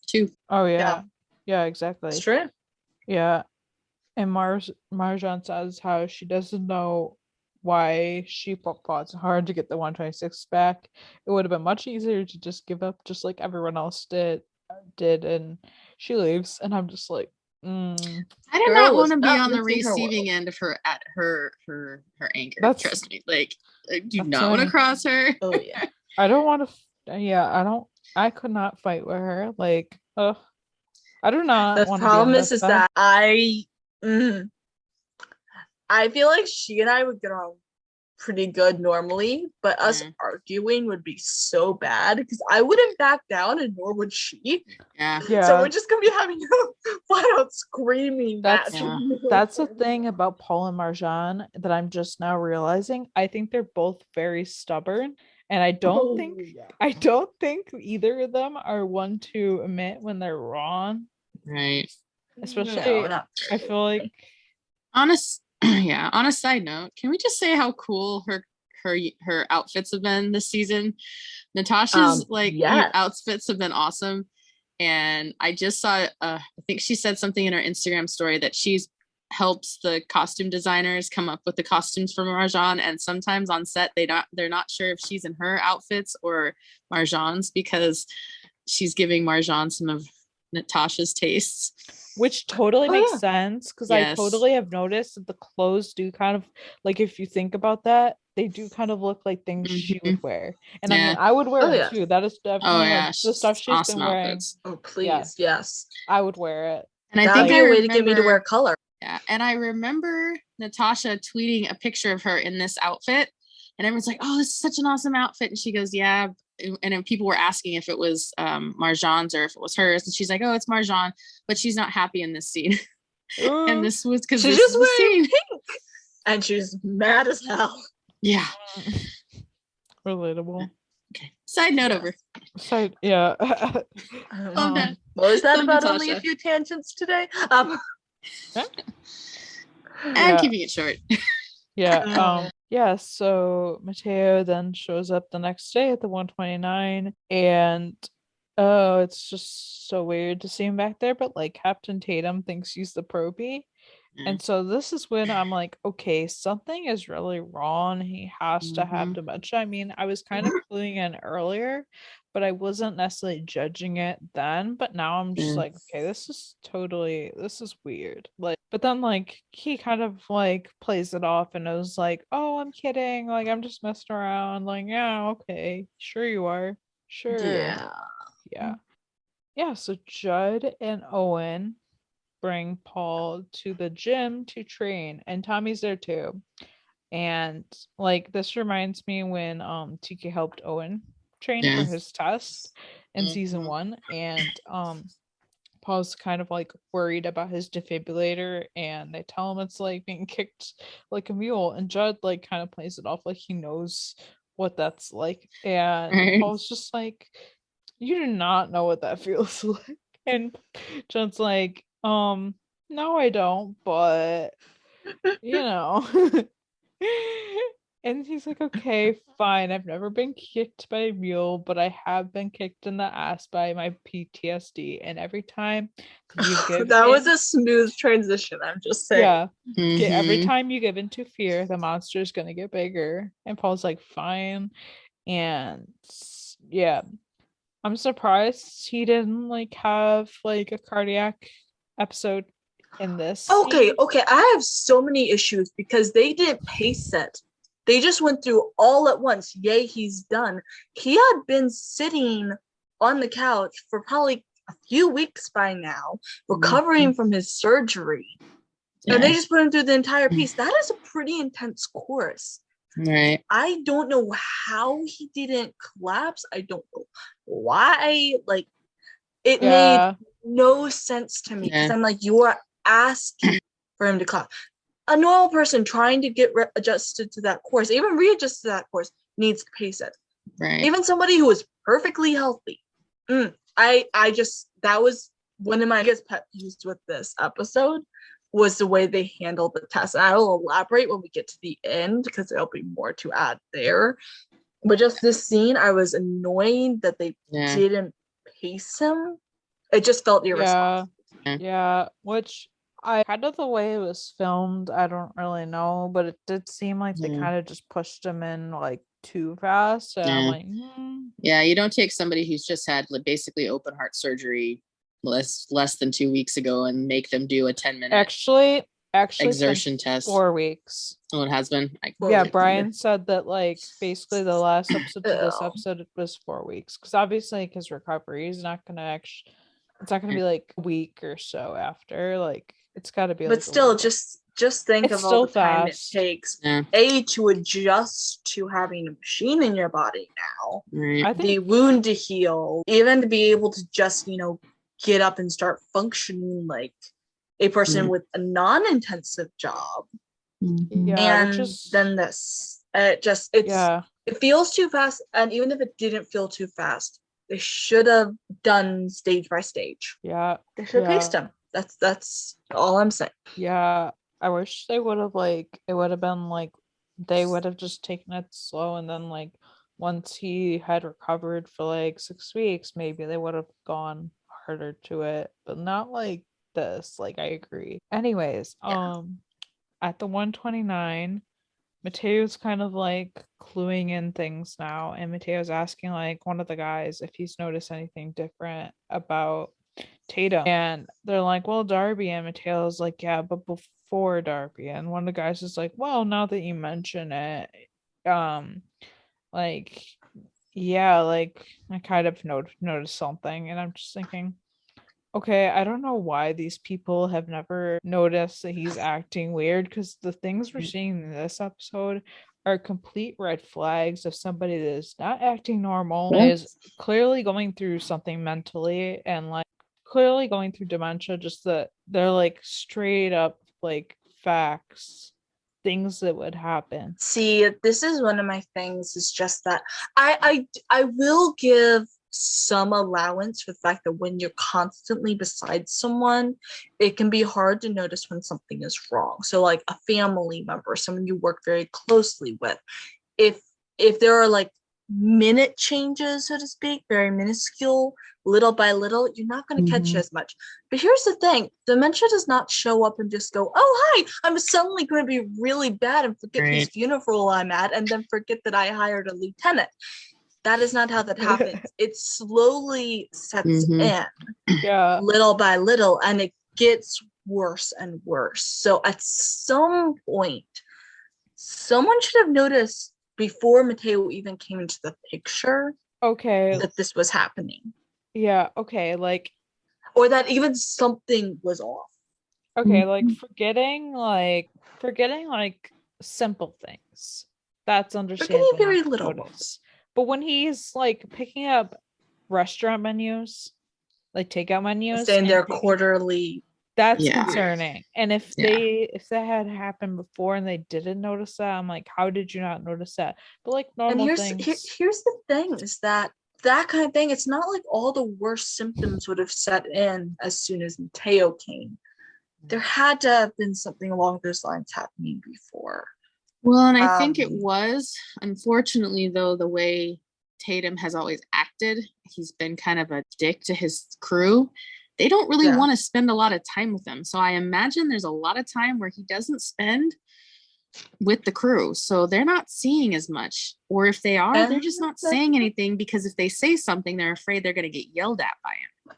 too. Oh yeah exactly. It's true. Yeah. And Marjan says how she doesn't know why she fought so hard to get the 126 back. It would have been much easier to just give up, just like everyone else did, and she leaves. And I'm just like, I do not want to be on the receiving end of her anger. Trust me, like I do not want to cross her. Oh yeah. I don't want to. Yeah, I could not fight with her. Like, I do not. The problem is that I feel like she and I would get on pretty good normally, but us arguing would be so bad because I wouldn't back down and nor would she. Yeah. So we're just gonna be having a flat out screaming match. That's the thing about Paul and Marjan that I'm just now realizing. I think they're both very stubborn, and I don't think either of them are one to admit when they're wrong. Right. Especially, I feel like on a side note, can we just say how cool her outfits have been this season? Natasha's outfits have been awesome, and I just saw I think she said something in her Instagram story that she's helps the costume designers come up with the costumes for Marjan, and sometimes on set they're not sure if she's in her outfits or Marjan's because she's giving Marjan some of Natasha's tastes, which totally makes sense because I totally have noticed that the clothes do kind of, like, if you think about that, they do kind of look like things she would wear, and I mean I would wear it too. That is definitely the stuff she's awesome been wearing. Outfits. Oh please, yes, I would wear it. And I think you're way to get me to wear color. Yeah. And I remember Natasha tweeting a picture of her in this outfit, and everyone's like, oh, this is such an awesome outfit. And she goes, yeah. And then people were asking if it was Marjan's or if it was hers. And she's like, oh, it's Marjan, but she's not happy in this scene. And this was because she's this just is the wearing scene. pink. And she's mad as hell. Yeah. Relatable. Okay. Side note over. So yeah. What was that about? Natasha. Only a few tangents today. And keeping it short. Yeah, so Mateo then shows up the next day at the 129, and oh, it's just so weird to see him back there, but like Captain Tatum thinks he's the probie. And so this is when I'm like, okay, something is really wrong. He has to have dementia. I mean, I was kind of cluing in earlier, but I wasn't necessarily judging it then. But now I'm just like, okay, this is weird. Like, but then like he kind of like plays it off and is like, oh, I'm kidding. Like, I'm just messing around. Like, yeah, okay, sure you are. Sure. Yeah. So Judd and Owen bring Paul to the gym to train, and Tommy's there too. And like this reminds me when TK helped Owen train for his test in season 1, and Paul's kind of like worried about his defibrillator, and they tell him it's like being kicked like a mule, and Judd like kind of plays it off like he knows what that's like, and Paul's just like, you do not know what that feels like. And Judd's like, no, I don't, but you know. And he's like, okay, fine. I've never been kicked by a mule, but I have been kicked in the ass by my PTSD. And every time you give that was a smooth transition, I'm just saying. Yeah. Every time you give into fear, the monster is gonna get bigger. And Paul's like, fine. And yeah. I'm surprised he didn't like have like a cardiac episode in this. Okay, I have so many issues because they didn't pace it. They just went through all at once. Yay, he's done. He had been sitting on the couch for probably a few weeks by now, recovering from his surgery. And they just put him through the entire piece. That is a pretty intense course. Right. I don't know how he didn't collapse. I don't know why. Like, it made no sense to me because I'm like, you are asking for him to collapse. A normal person trying to get adjusted to that course, even readjusted to that course, needs to pace it. Right. Even somebody who is perfectly healthy. That was one of my biggest pet peeves with this episode, was the way they handled the test. And I will elaborate when we get to the end because there'll be more to add there. But just this scene, I was annoyed that they didn't pace him. It just felt irresponsible. Yeah, which I kind of the way it was filmed, I don't really know, but it did seem like they kind of just pushed him in like too fast. And I'm like, yeah, you don't take somebody who's just had basically open heart surgery less than 2 weeks ago and make them do a 10-minute actually exertion test. 4 weeks. Oh, it has been. Brian said that like basically the last episode to this episode it was 4 weeks, because obviously like his recovery is not gonna it's not gonna be like a week or so after, like it's got to be. But still, just think of all the time it takes to adjust to having a machine in your body now, the wound to heal, even to be able to just get up and start functioning like a person with a non-intensive job. And then this, it feels too fast. And even if it didn't feel too fast, they should have done stage by stage. Yeah, they should have paced him. That's all I'm saying. Yeah, I wish they would have it would have been like they would have just taken it slow, and then like once he had recovered for like 6 weeks, maybe they would have gone harder to it, but not like this. Like, I agree. Anyways, at the 129, Mateo's kind of like cluing in things now, and Mateo's asking like one of the guys if he's noticed anything different about Tatum, and they're like, well, Darby, and Mateo's like, yeah, but before Darby, and one of the guys is like, well, now that you mention it, like, yeah, like I kind of noticed something, and I'm just thinking, Okay, I don't know why these people have never noticed that he's acting weird, because the things we're seeing in this episode are complete red flags of somebody that is not acting normal, is clearly going through something mentally, and like clearly going through dementia. Just that they're like straight up like facts, things that would happen. See, this is one of my things, is just that I will give some allowance for the fact that when you're constantly beside someone, it can be hard to notice when something is wrong. So like a family member, someone you work very closely with, if there are like minute changes, so to speak, very minuscule, little by little, you're not going to catch as much. But here's the thing, dementia does not show up and just go, oh hi, I'm suddenly going to be really bad and forget whose funeral I'm at, and then forget that I hired a lieutenant. That is not how that happens. It slowly sets in, little by little, and it gets worse and worse. So at some point, someone should have noticed before Mateo even came into the picture, that this was happening. Yeah, okay, like, or that even something was off. Okay, like forgetting simple things. That's understandable. Forgetting very little ones. But when he's like picking up restaurant menus, like takeout menus, saying they're quarterly, that's concerning. And if that had happened before and they didn't notice that, I'm like, how did you not notice that? But like normal things. Here's the thing, is that kind of thing, it's not like all the worst symptoms would have set in as soon as Mateo came. There had to have been something along those lines happening before. Well, and I think it was, unfortunately, though, the way Tatum has always acted, he's been kind of a dick to his crew. They don't really want to spend a lot of time with him. So I imagine there's a lot of time where he doesn't spend with the crew. So they're not seeing as much. Or if they are, they're just not saying anything, because if they say something, they're afraid they're going to get yelled at by him.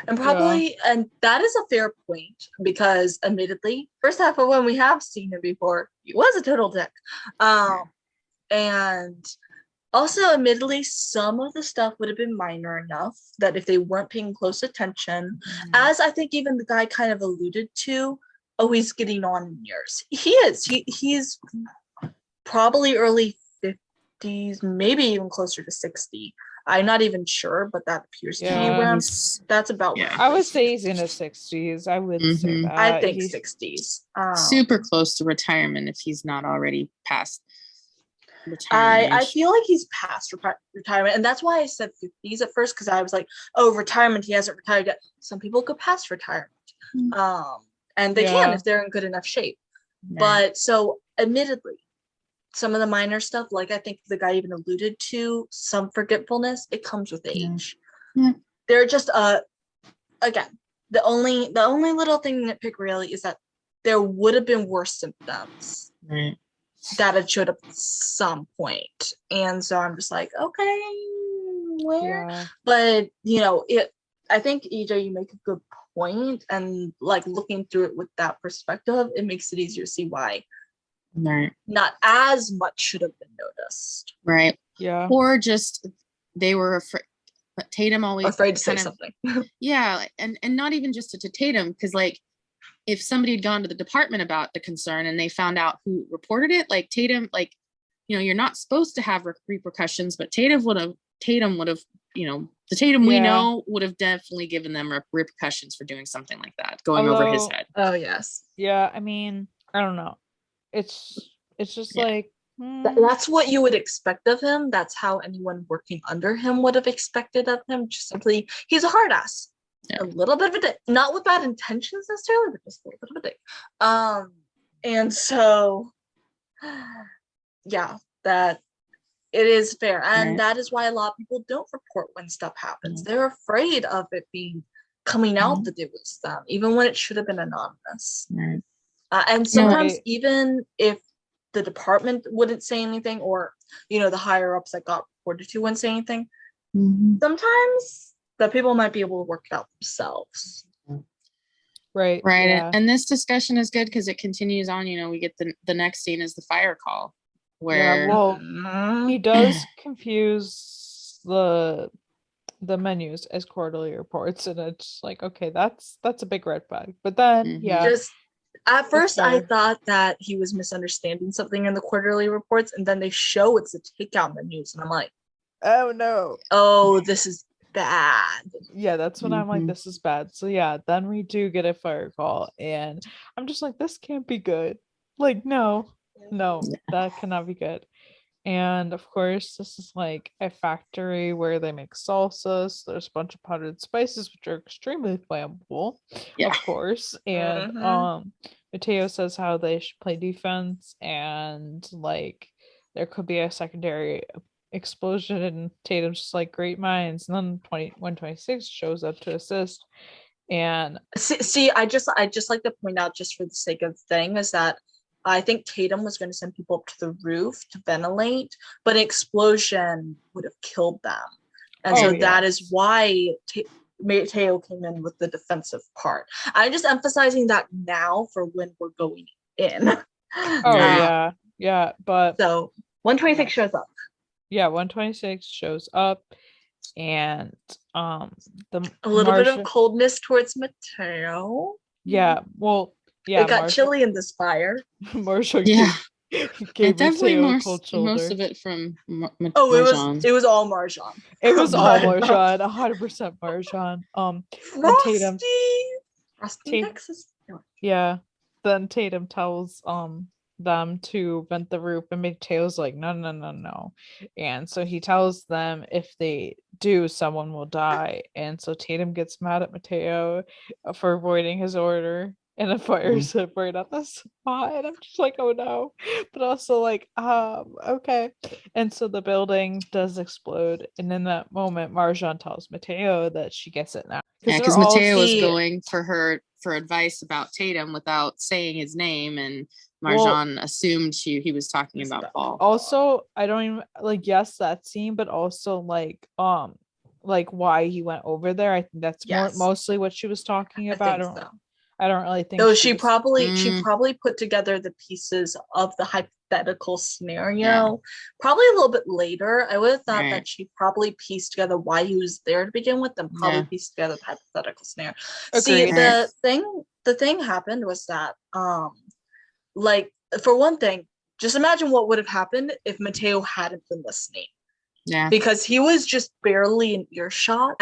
And probably, and that is a fair point, because admittedly, first half of when we have seen him before, he was a total dick. And also, admittedly, some of the stuff would have been minor enough that if they weren't paying close attention, as I think even the guy kind of alluded to, oh, he's getting on in years. He is. He's probably early 50s, maybe even closer to 60. I'm not even sure, but that appears to be where that's about. I would say he's in his 60s. I would say that. I think 60s. Super close to retirement if he's not already past retirement. I feel like he's past retirement, and that's why I said 50s at first, because I was like, oh, retirement, he hasn't retired yet. Some people go past retirement, and they can if they're in good enough shape. But so admittedly, some of the minor stuff, like I think the guy even alluded to, some forgetfulness, it comes with age. They're just again, the only little thing nitpick really is that there would have been worse symptoms that had showed up at some point. And so I'm just like, okay, where? But I think EJ, you make a good point, and like looking through it with that perspective, it makes it easier to see why not as much should have been noticed. Yeah. Or just they were afraid. But Tatum always afraid to say something. And not even just to Tatum, because like if somebody had gone to the department about the concern and they found out who reported it, like Tatum, like you're not supposed to have repercussions, but Tatum would have, the Tatum we know would have definitely given them repercussions for doing something like that, going over his head. Oh yes. Yeah, I mean, I don't know. It's just like that's what you would expect of him. That's how anyone working under him would have expected of him. Just simply, he's a hard ass. A little bit of a dick. Not with bad intentions necessarily, but just a little bit of a dick. And so that it is fair. And that is why a lot of people don't report when stuff happens. They're afraid of it coming out that it was them, even when it should have been anonymous. And sometimes even if the department wouldn't say anything, or the higher ups that got reported to wouldn't say anything, sometimes the people might be able to work it out themselves. Right. And this discussion is good because it continues on. We get the next scene is the fire call, where he does confuse the the menus as quarterly reports, and it's like, okay, that's a big red flag. But then just at first I fair. thought that he was misunderstanding something in the quarterly reports, and then they show it's the takeout menus, and I'm like, oh no, oh, this is bad. yeah, that's when I'm like, this is bad. So yeah, then we do get a fire call, and I'm just like, this can't be good. Like, no, that cannot be good. And of course, this is like a factory where they make salsas. There's a bunch of powdered spices, which are extremely flammable, Yeah. of course. And Mateo says how they should play defense, and like there could be a secondary explosion. And Tatum's just like, great minds. And then 126 shows up to assist. And see, I just like to point out, just for the sake of thing, is that I think Tatum was going to send people up to the roof to ventilate, but an explosion would have killed them. And that is why Mateo came in with the defensive part. I'm just emphasizing that now for when we're going in. Yeah. But so 126 shows up. Yeah, 126 shows up, and a little bit of coldness towards Mateo. Yeah, well, yeah, it got chilly in this fire. Marshall gave definitely most of it from Marjan. It was all Marjan. It was all Marjan, 100% Marjan. Frosty Texas. Yeah, then Tatum tells them to vent the roof, and Mateo's like, no, and so he tells them if they do, someone will die. And so Tatum gets mad at Mateo for avoiding his order, and the fire's right on the spot, and I'm just like, oh no. But also like, okay. And so the building does explode, and in that moment Marjan tells Mateo that she gets it now, because Mateo was going for advice about Tatum without saying his name, and Marjan assumed he was talking about Paul. Also, I don't even like, yes, that scene, but also like why he went over there. I think that's mostly what she was talking about. I don't really think so. She probably put together the pieces of the hypothetical scenario probably a little bit later. I would have thought that she probably pieced together why he was there to begin with, and probably pieced together the hypothetical scenario. See, the thing happened was that like, for one thing, just imagine what would have happened if Mateo hadn't been listening. Yeah. Because he was just barely in earshot,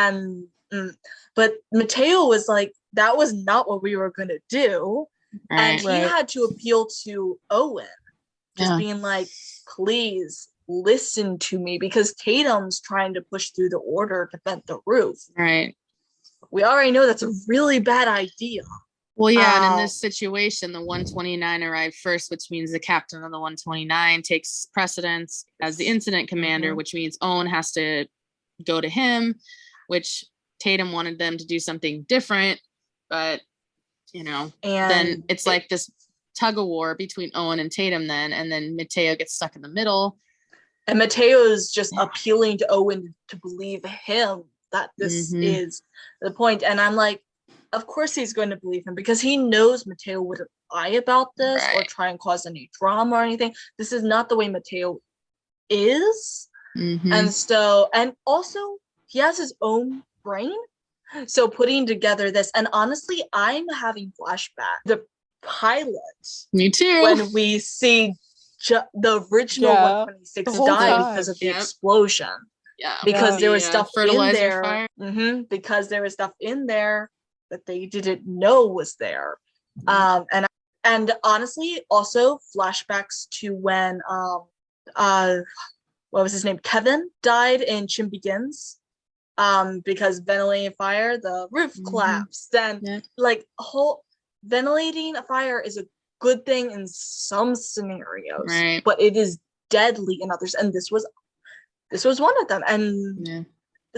but Mateo was like, that was not what we were going to do. And he had to appeal to Owen, just being like, please listen to me, because Tatum's trying to push through the order to vent the roof. Right. We already know that's a really bad idea. Well, yeah, and in this situation, the 129 arrived first, which means the captain of the 129 takes precedence as the incident commander, which means Owen has to go to him, which Tatum wanted them to do something different, but, then it's like this tug of war between Owen and Tatum then, and then Mateo gets stuck in the middle. And Mateo's just appealing to Owen to believe him that this is the point. And I'm like, of course he's going to believe him, because he knows Mateo wouldn't lie about this or try and cause any drama or anything. This is not the way Mateo is. And so, and also he has his own brain. So putting together this, and honestly, I'm having flashback. The pilot. Me too. When we see the original 126 die because of the explosion. Yeah. Because there was stuff in there. Fire. Because there was stuff in there that they didn't know was there. And honestly, also flashbacks to when what was his name? Kevin died in Chin Begins. Because ventilating a fire, the roof collapsed. Then like ventilating a fire is a good thing in some scenarios, but it is deadly in others. And this was one of them. And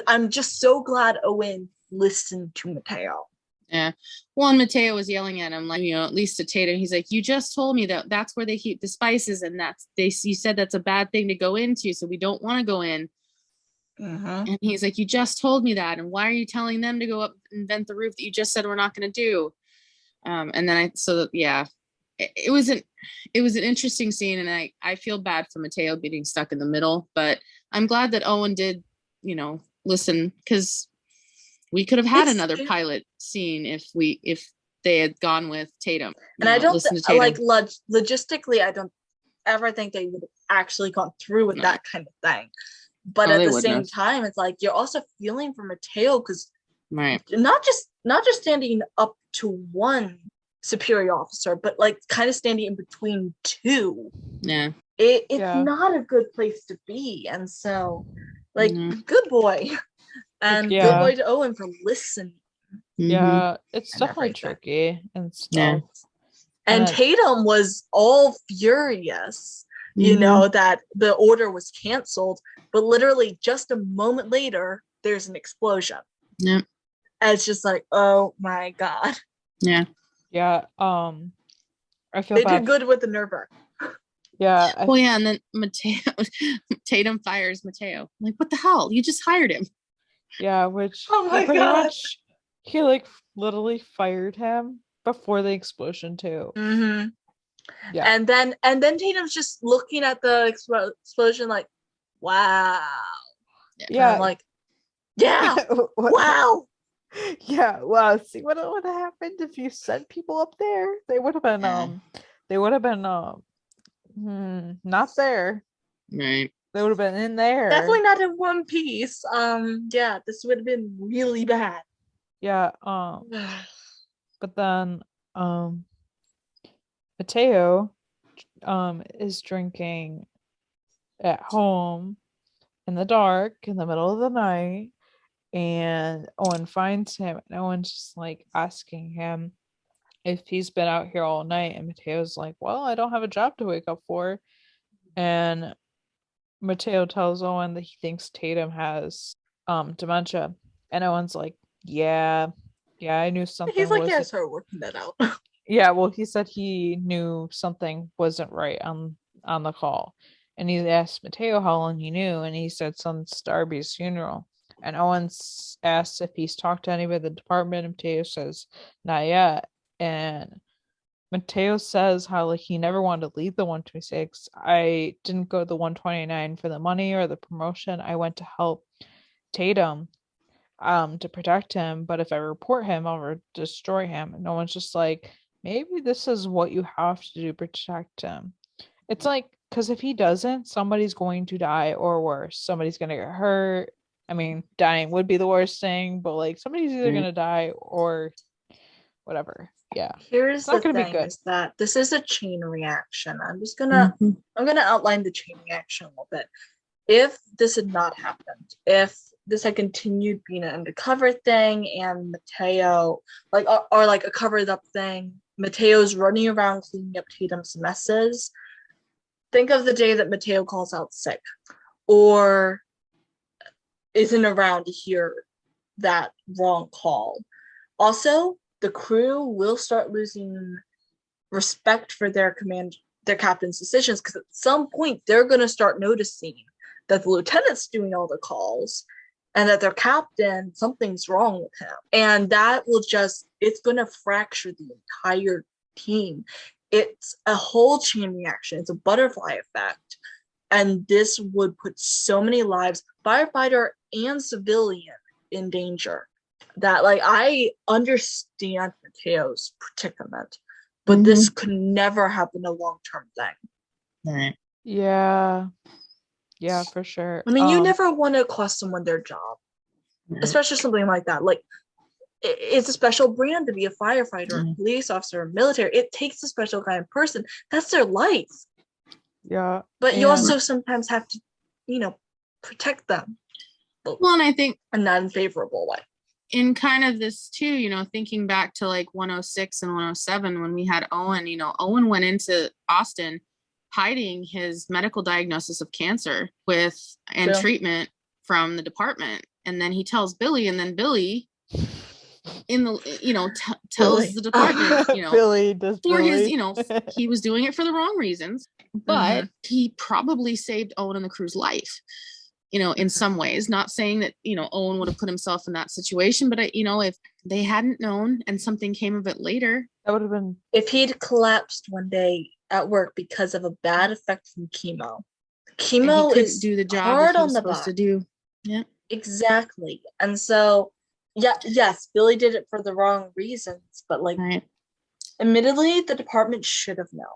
I'm just so glad Owen listened to Mateo. Yeah. Well, and Mateo was yelling at him, like, at least to Tatum, he's like, you just told me that that's where they keep the spices, and you said that's a bad thing to go into, so we don't want to go in. And he's like, you just told me that, and why are you telling them to go up and vent the roof that you just said we're not going to do? And then it was an interesting scene, and I feel bad for Mateo being stuck in the middle, but I'm glad that Owen did listen, because we could have had It's- another pilot scene if they had gone with Tatum. And I don't listen to Tatum. like logistically, I don't ever think they would have actually gone through with that kind of thing. But at the same time, it's like you're also feeling for Mateo because not just standing up to one superior officer, but like kind of standing in between two. Yeah. It's not a good place to be. And so like good boy. And good boy to Owen for listening. Yeah, it's definitely tricky and stuff. Yeah. And Tatum was all furious, you know, that the order was canceled, but literally just a moment later, there's an explosion. Yeah. And it's just like, oh my God. Yeah. Yeah. I feel they bad. did good with the nerve. Yeah. And then Tatum fires Mateo. I'm like, what the hell? You just hired him. Yeah, which pretty much he like literally fired him before the explosion too. Mm-hmm. Yeah. And then Tatum's just looking at the explosion like, wow. Yeah. I'm like, yeah. Wow. Yeah. Wow. See what would have happened if you sent people up there? They would have been not there. Right. They would have been in there. Definitely not in one piece. Yeah, this would have been really bad. Yeah. But then Mateo is drinking at home in the dark in the middle of the night, and Owen finds him, and Owen's just like asking him if he's been out here all night, and Mateo's like, well, I don't have a job to wake up for. And Mateo tells Owen that he thinks Tatum has dementia, and Owen's like, yeah, I knew something. He's like, yeah, start working that out. Yeah, well, he said he knew something wasn't right on the call, and he asked Mateo how long he knew, and he said since Darby's funeral. And Owens asks if he's talked to anybody at the department, and Mateo says not yet. And Mateo says how like he never wanted to leave the 126. I didn't go to the 129 for the money or the promotion. I went to help Tatum to protect him, but if I report him, I'll destroy him. And no one's just like, maybe this is what you have to do to protect him. It's like, because if he doesn't, somebody's going to die, or worse, somebody's going to get hurt. I mean, dying would be the worst thing, but like somebody's either going to die or whatever. Yeah. Here's the thing is that this is a chain reaction. I'm gonna outline the chain reaction a little bit. If this had not happened, if this had continued being an undercover thing and Mateo or like a covered up thing, Mateo's running around cleaning up Tatum's messes. Think of the day that Mateo calls out sick or isn't around to hear that wrong call. Also, the crew will start losing respect for their captain's decisions, because at some point they're going to start noticing that the lieutenant's doing all the calls and that their captain, something's wrong with him. And that will it's going to fracture the entire team. It's a whole chain reaction. It's a butterfly effect. And this would put so many lives, firefighter and civilian, in danger. That I understand Mateo's predicament, but this could never have been a long-term thing. Right. Yeah, for sure. I mean, you never want to cost someone their job, especially something like that. Like, it's a special brand to be a firefighter, a police officer, a military. It takes a special kind of person. That's their life. Yeah. But you also sometimes have to, protect them. Well, and I think in an unfavorable way. In kind of this too, thinking back to like 106 and 107 when we had Owen, Owen went into Austin hiding his medical diagnosis of cancer and treatment from the department. And then he tells Billy, and then Billy tells the department, Billy does for Billy. his, he was doing it for the wrong reasons, but he probably saved Owen and the crew's life. In some ways, not saying that, Owen would have put himself in that situation, but if they hadn't known and something came of it later, that would have been. If he'd collapsed one day at work because of a bad effect from chemo is do the job hard he on was the supposed body. to do. Yeah. Exactly. And so, yes, Billy did it for the wrong reasons, but like, Right. admittedly, the department should have known.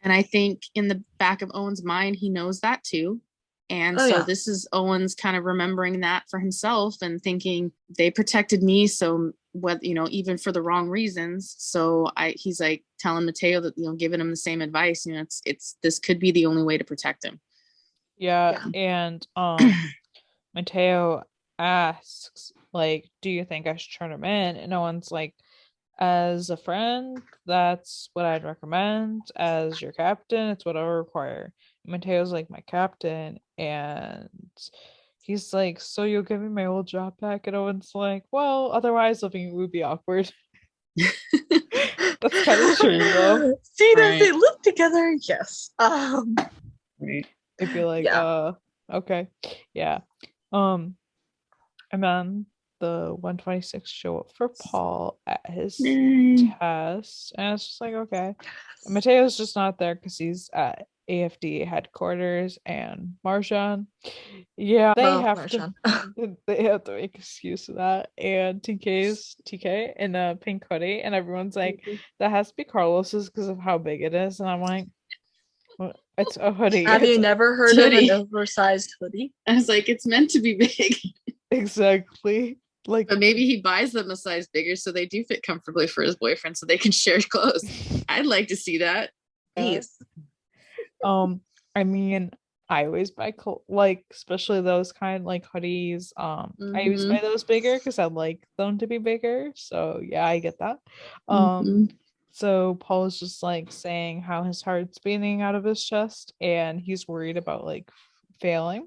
And I think in the back of Owen's mind, he knows that too. And this is Owen's kind of remembering that for himself and thinking they protected me. So what, even for the wrong reasons. So he's like telling Mateo that, giving him the same advice, this could be the only way to protect him. Yeah. And, Mateo asks, like, do you think I should turn him in? And Owen's like, as a friend, that's what I'd recommend. As your captain, it's what I require. And Mateo's like, my captain. And he's like, so you'll give me my old job back? And Owen's like, well, otherwise living would be awkward. That's kind of true, though. See, that they live together, yes. Right. It'd be like, okay. Yeah. And then the 126 show up for Paul at his test, and it's just like, okay. And Mateo's just not there because he's at AFD headquarters, and Marjan, they have to make excuse of that. And TK in a pink hoodie, and everyone's like, that has to be Carlos's because of how big it is, and I'm like, it's a hoodie. Have you never heard of an oversized hoodie? I was like, it's meant to be big. Exactly. Like, but maybe he buys them a size bigger so they do fit comfortably for his boyfriend so they can share clothes. I'd like to see that. Yes. I mean, I always buy especially those kind like hoodies. I always buy those bigger because I like them to be bigger. So yeah, I get that. So Paul is just like saying how his heart's beating out of his chest and he's worried about like failing.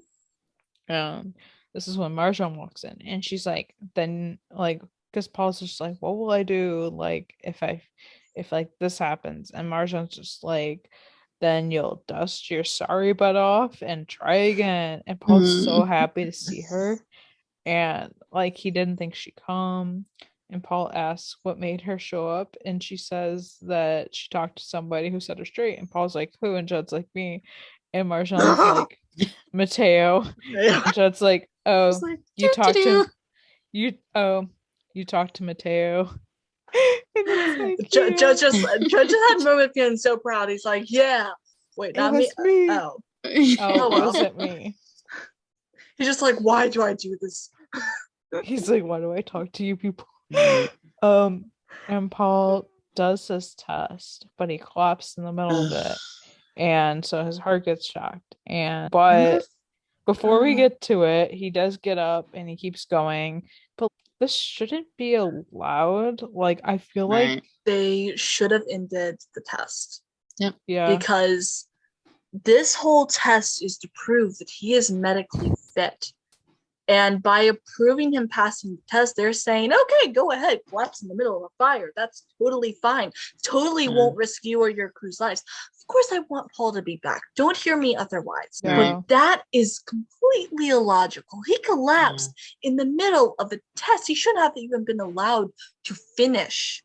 This is when Marjan walks in and she's like, then like, because Paul's just like, what will I do like if like this happens? And Marjan's just like, then you'll dust your sorry butt off and try again. And Paul's so happy to see her, and like he didn't think she'd come. And Paul asks what made her show up, and she says that she talked to somebody who set her straight. And Paul's like, who? And Judd's like, me. And Marjan's like, Mateo. And Judd's like, oh, like, you talked to Mateo. Judge just had a moment feeling so proud. He's like, yeah, wait, not me. Oh, was it me? He's just like, why do I do this? He's like, why do I talk to you people? And Paul does this test, but he collapsed in the middle of it, and so his heart gets shocked. But before we get to it, he does get up and he keeps going. But this shouldn't be allowed. Like, I feel like they should have ended the test. Yep. Yeah. Because this whole test is to prove that he is medically fit. And by approving him passing the test, they're saying, okay, go ahead, collapse in the middle of a fire. That's totally fine. Totally won't risk you or your crew's lives. Of course, I want Paul to be back. Don't hear me otherwise. Yeah. But that is completely illogical. He collapsed in the middle of a test. He shouldn't have even been allowed to finish.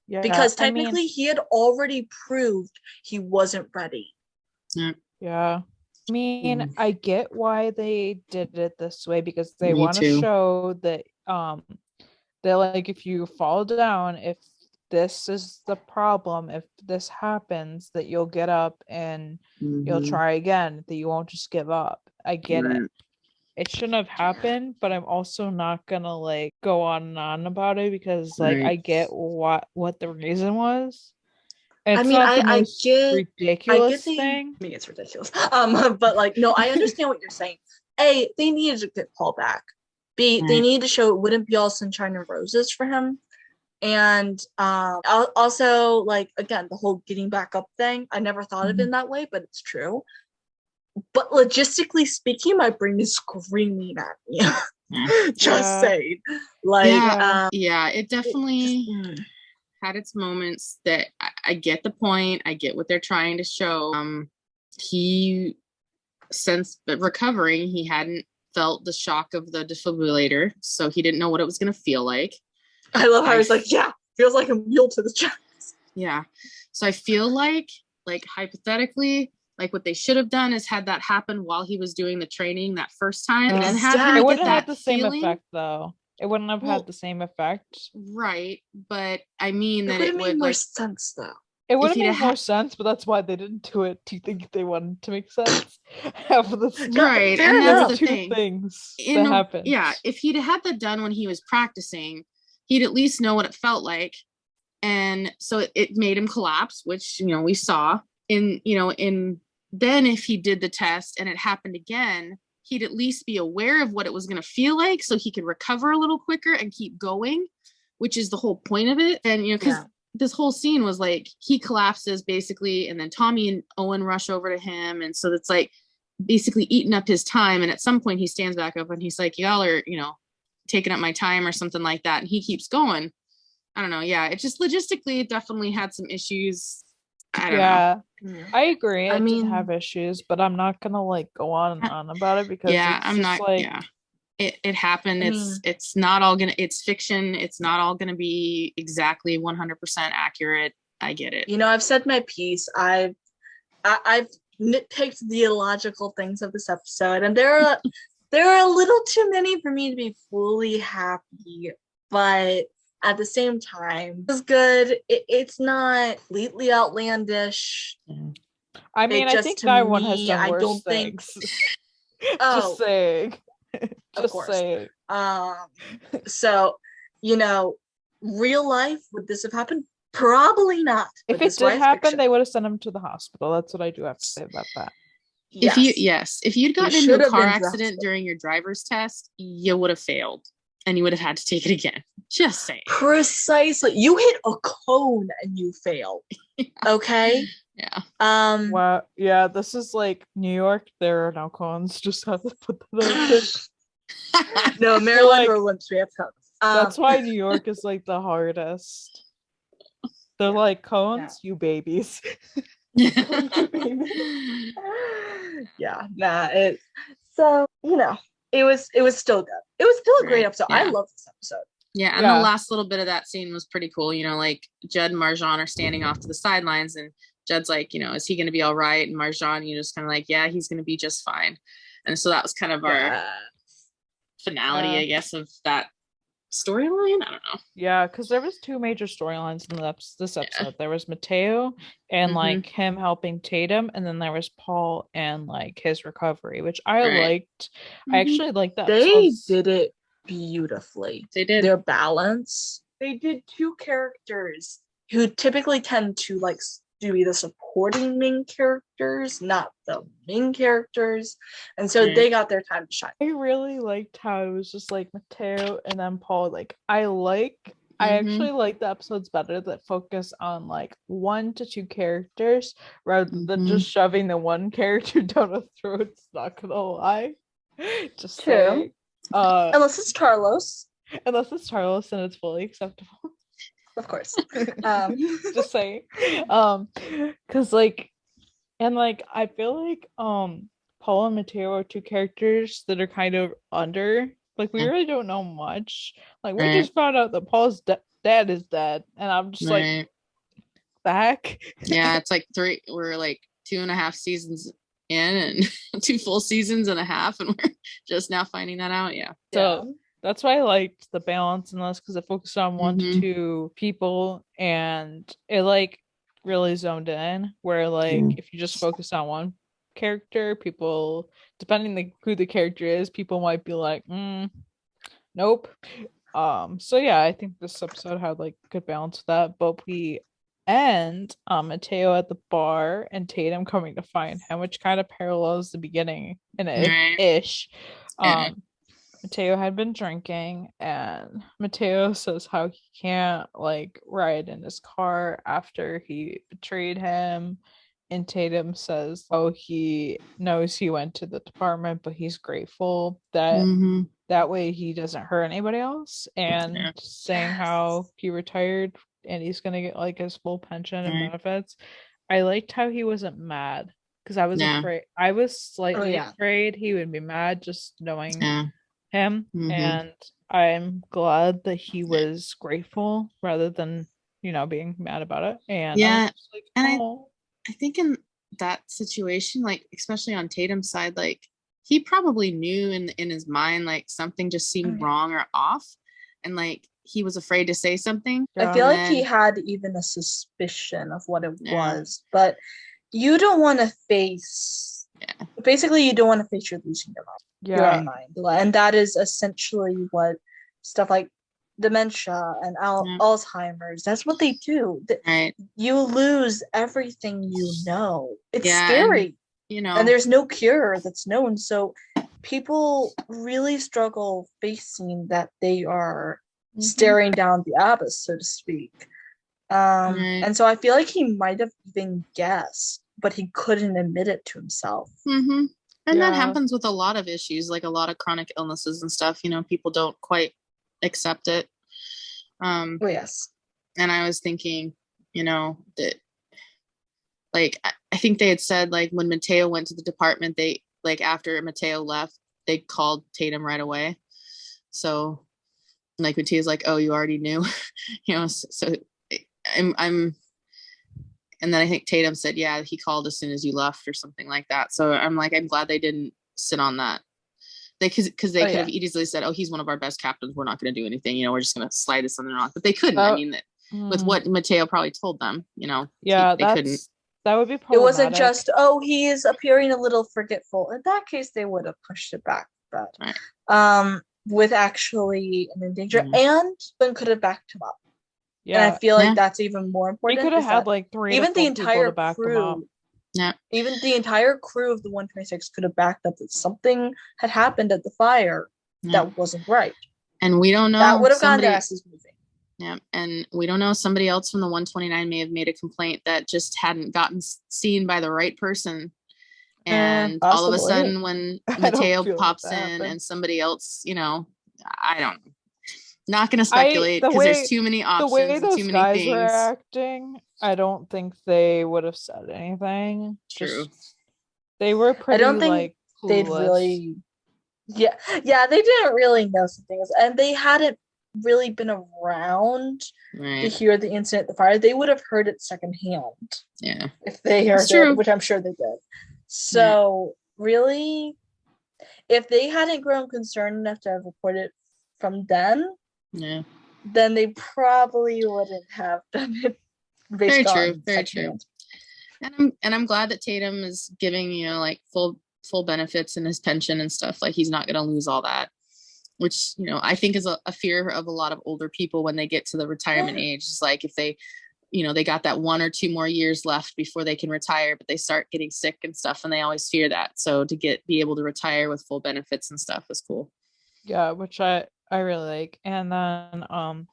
Yeah. Because technically, he had already proved he wasn't ready. Yeah. I mean, I get why they did it this way because they want to show that they're like, if you fall down, if this is the problem, if this happens, that you'll get up and you'll try again, that you won't just give up. I get it. It shouldn't have happened, but I'm also not gonna like go on and on about it because like I get what the reason was. It's I get ridiculous thing. I mean, it's ridiculous. But like, no, I understand what you're saying. A, they needed to get Paul back. B, they needed to show it wouldn't be all sunshine and roses for him. And also, like, again, the whole getting back up thing. I never thought of it in that way, but it's true. But logistically speaking, my brain is screaming at me. Just saying. Like, it definitely had its moments that I get the point. I get what they're trying to show. He, since recovering, he hadn't felt the shock of the defibrillator, so he didn't know what it was going to feel like. I love how he's like, feels like a mule to the chest. Yeah. So I feel like hypothetically, Like what they should have done is had that happen while he was doing the training that first time, and then have Exactly. him It get wouldn't have that the same feeling. effect though. It wouldn't have Well, had the same effect. Right, but I mean It that would it have made would more like sense though. It would have he'd made ha- more sense, but that's why they didn't do it. Do you think they wanted to make sense? Have this right, fair and enough. that's the two thing. things that happened. Yeah, if he'd had that done when he was practicing, he'd at least know what it felt like, and so it made him collapse, which we saw in then if he did the test and it happened again, he'd at least be aware of what it was going to feel like, so he could recover a little quicker and keep going, which is the whole point of it. And because this whole scene was like he collapses basically, and then Tommy and Owen rush over to him, and so it's like basically eating up his time. And at some point he stands back up and he's like, y'all are taking up my time or something like that, and he keeps going. I don't know. Yeah, it just logistically it definitely had some issues. I don't know. I agree. I It did mean- have issues, but I'm not gonna like go on and on about it because I'm not like it happened. I It's not all gonna, it's fiction. It's not all gonna be exactly 100% accurate. I get it. I've said my piece. I've nitpicked the illogical things of this episode, and there are a little too many for me to be fully happy, but at the same time, it's good. It's not completely outlandish. I mean, I think that one has done worse don't think. things. Oh, Just saying. of course. So, real life, would this have happened? Probably not. If it did happen, they would have sent him to the hospital. That's what I do have to say about that. Yes. If you'd gotten should into a have car been to the accident hospital. during your driver's test, you would have failed, and you would have had to take it again. Just saying. Precisely. You hit a cone and you failed. Okay. Yeah. Wow. Yeah, this is like New York. There are no cones. Just have to put that out there. No, Maryland like- or Olymps, we have cones. That's why New York is like the hardest. They're like cones, you babies. Yeah, it. So it was still good. It was still a great Right, episode. I yeah. love this episode. Yeah, and Yeah. the last little bit of that scene was pretty cool. Like Judd and Marjan are standing off to the sidelines, and Judd's like, is he going to be all right? And Marjan, just kind of like, yeah, he's going to be just fine. And so that was kind of our finality, Yeah. I guess, of that storyline. I don't know. Yeah, because there was two major storylines in this episode. There was Mateo and Mhm. like him helping Tatum, and then there was Paul and like his recovery, which I Right. liked. I actually liked that. They episode. did it beautifully. They did. Their balance. They did two characters who typically tend to to be the supporting main characters, not the main characters, and so Right. they got their time to shine. I really liked how it was just like Mateo and then Paul. Like I Mhm. actually like the episodes better that focus on like 1 to 2 characters rather than Mhm. just shoving the one character down a throat. Not gonna lie. Just True. saying. Unless it's Carlos, Unless it's Carlos and it's fully acceptable. of course. Just saying. Because like I feel like Paul and Mateo are two characters that are kind of under. Like we really don't know much. Like we Right. just found out that Paul's dad is dead, and I'm just like Right. back. Yeah, it's like we're like 2.5 seasons in, and 2 full seasons and a half, and we're just now finding that out. Yeah. So that's why I liked the balance in this, because it focused on 1 to Mhm. 2 people, and it like really zoned in. Where like Mm. if you just focus on one character, people, depending who the character is, people might be like, nope. So yeah, I think this episode had like good balance with that. But we end Mateo at the bar and Tatum coming to find him, which kind of parallels the beginning in a Right. ish. Yeah. Mateo had been drinking, and Mateo says how he can't like ride in his car after he betrayed him. And Tatum says, oh, he knows he went to the department, but he's grateful that Mhm. that way he doesn't hurt anybody else. And Yeah. saying how he retired and he's gonna get like his full pension and Right. benefits. I liked how he wasn't mad, because I was Yeah. afraid. I was slightly yeah. afraid he would be mad just knowing Yeah. him. Mhm. And I'm glad that he was grateful rather than being mad about it. And I Yeah, was just like, and oh. I think in that situation, like especially on Tatum's side, like he probably knew in his mind like something just seemed wrong or off, and like he was afraid to say something. I feel like he had even a suspicion of what it was, but you don't want to face. Yeah. Basically, you don't want to face your losing your own mind, and that is essentially what stuff like dementia and Alzheimer's. That's what they do. Right. You lose everything you know. It's And, scary, and there's no cure that's known. So people really struggle facing that they are staring down the abyss, so to speak. And so I feel like he might have even guessed, but he couldn't admit it to himself. And that happens with a lot of issues, like a lot of chronic illnesses and stuff. People don't quite accept it. Yes. And I was thinking, that like I think they had said like when Mateo went to the department, they like after Mateo left, they called Tatum right away. So like Mateo's like, oh, you already knew, so I'm and then I think Tatum said, yeah, he called as soon as you left or something like that. So I'm glad they didn't sit on that. Because they could have easily said, oh, he's one of our best captains, we're not going to do anything, we're just going to slide this on and off. But they couldn't. With what Mateo probably told them, they couldn't. That would be problematic. It wasn't just, oh, he is appearing a little forgetful. In that case, they would have pushed it back. But with actually an danger, and then could have backed him up. Yeah. And I feel like that's even more important. He could have had like 3 even to 4 the entire people to back him up. Yeah. Even the entire crew of the 126 could have backed up that something had happened at the fire that wasn't right. And we don't know. That would have gotten their asses moving. Yeah. And we don't know. Somebody else from the 129 may have made a complaint that just hadn't gotten seen by the right person. And all of a sudden when Mateo pops in and somebody else, I don't know. Not going to speculate because there's too many options. The way those too many guys things. were acting, I don't think they would have said anything. True. They were pretty. I don't think they'd really. Yeah, they didn't really know some things, and they hadn't really been around to hear the incident, the fire. They would have heard it secondhand. Yeah, if they heard it, which I'm sure they did. So really, if they hadn't grown concerned enough to have reported from then. Yeah. Then they probably wouldn't have done it. Very true. And I'm glad that Tatum is giving like full benefits in his pension and stuff. Like he's not going to lose all that, which I think is a fear of a lot of older people when they get to the retirement age. It's like if they, they got that 1 or 2 more years left before they can retire, but they start getting sick and stuff, and they always fear that. So to be able to retire with full benefits and stuff is cool. Yeah, which I really like. And then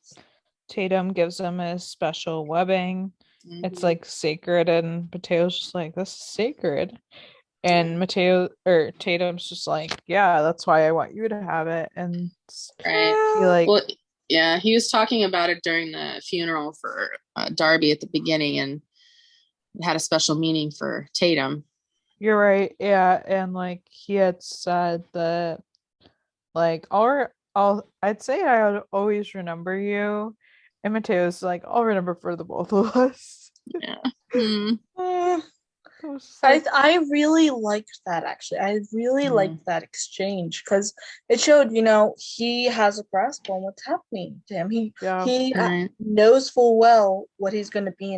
Tatum gives him his special webbing. It's like sacred, and Mateo's just like, this is sacred. And Tatum's just like, yeah, that's why I want you to have it. And he was talking about it during the funeral for Darby at the beginning, and it had a special meaning for Tatum. You're right. Yeah. And like he had said that like I'd say I would always remember you. And Mateo's like, I'll remember for the both of us. Yeah. I really liked that, actually. I really liked that exchange because it showed, he has a grasp on what's happening to him. He knows full well what he's going to be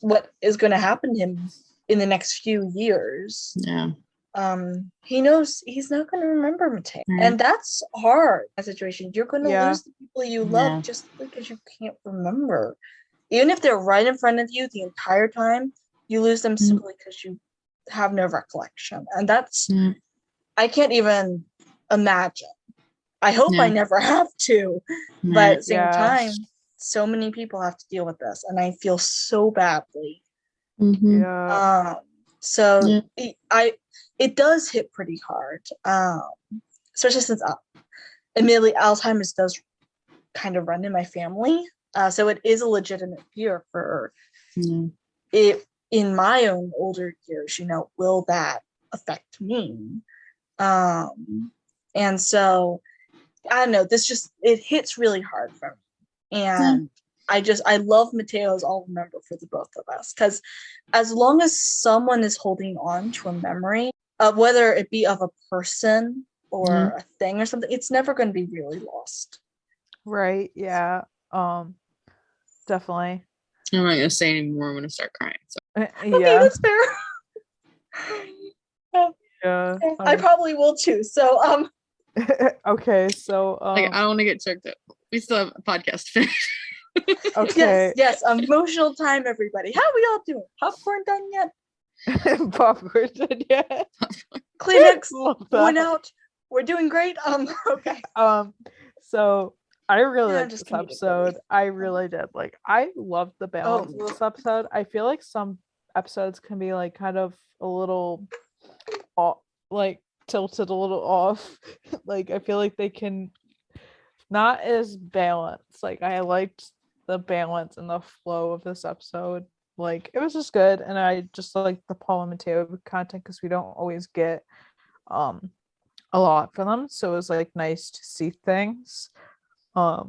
what is going to happen to him in the next few years. Yeah. He knows he's not going to remember Mateo, and that's hard. That situation, you're going to lose the people you love just because you can't remember, even if they're right in front of you the entire time. You lose them simply because you have no recollection, and that's I can't even imagine. I hope I never have to, but at the same time, so many people have to deal with this, and I feel so badly. So it does hit pretty hard, especially since admittedly Alzheimer's does kind of run in my family, so it is a legitimate fear for it in my own older years. Will that affect me? And so I don't know, it hits really hard for me, and I love Mateo's I'll remember for the both of us, because as long as someone is holding on to a memory, whether it be of a person or a thing or something, it's never going to be really lost. Right. Yeah. Definitely. I'm not gonna say anymore. I'm gonna start crying. So. Okay, that's fair. Yeah. I probably will too. So okay, so I don't want to get choked up. We still have a podcast to finish. Okay. Yes, emotional time, everybody. How are we all doing? Popcorn done yet? Popcorn done yet? Kleenex going out. We're doing great. Okay. So I really liked just this episode. I really did. Like, I loved the balance of this episode. I feel like some episodes can be like kind of a little like tilted a little off. Like, I feel like they can not as balanced. Like, I liked the balance and the flow of this episode. Like, it was just good, and I just like the Paul and Mateo content because we don't always get a lot from them, so it was like nice to see things. I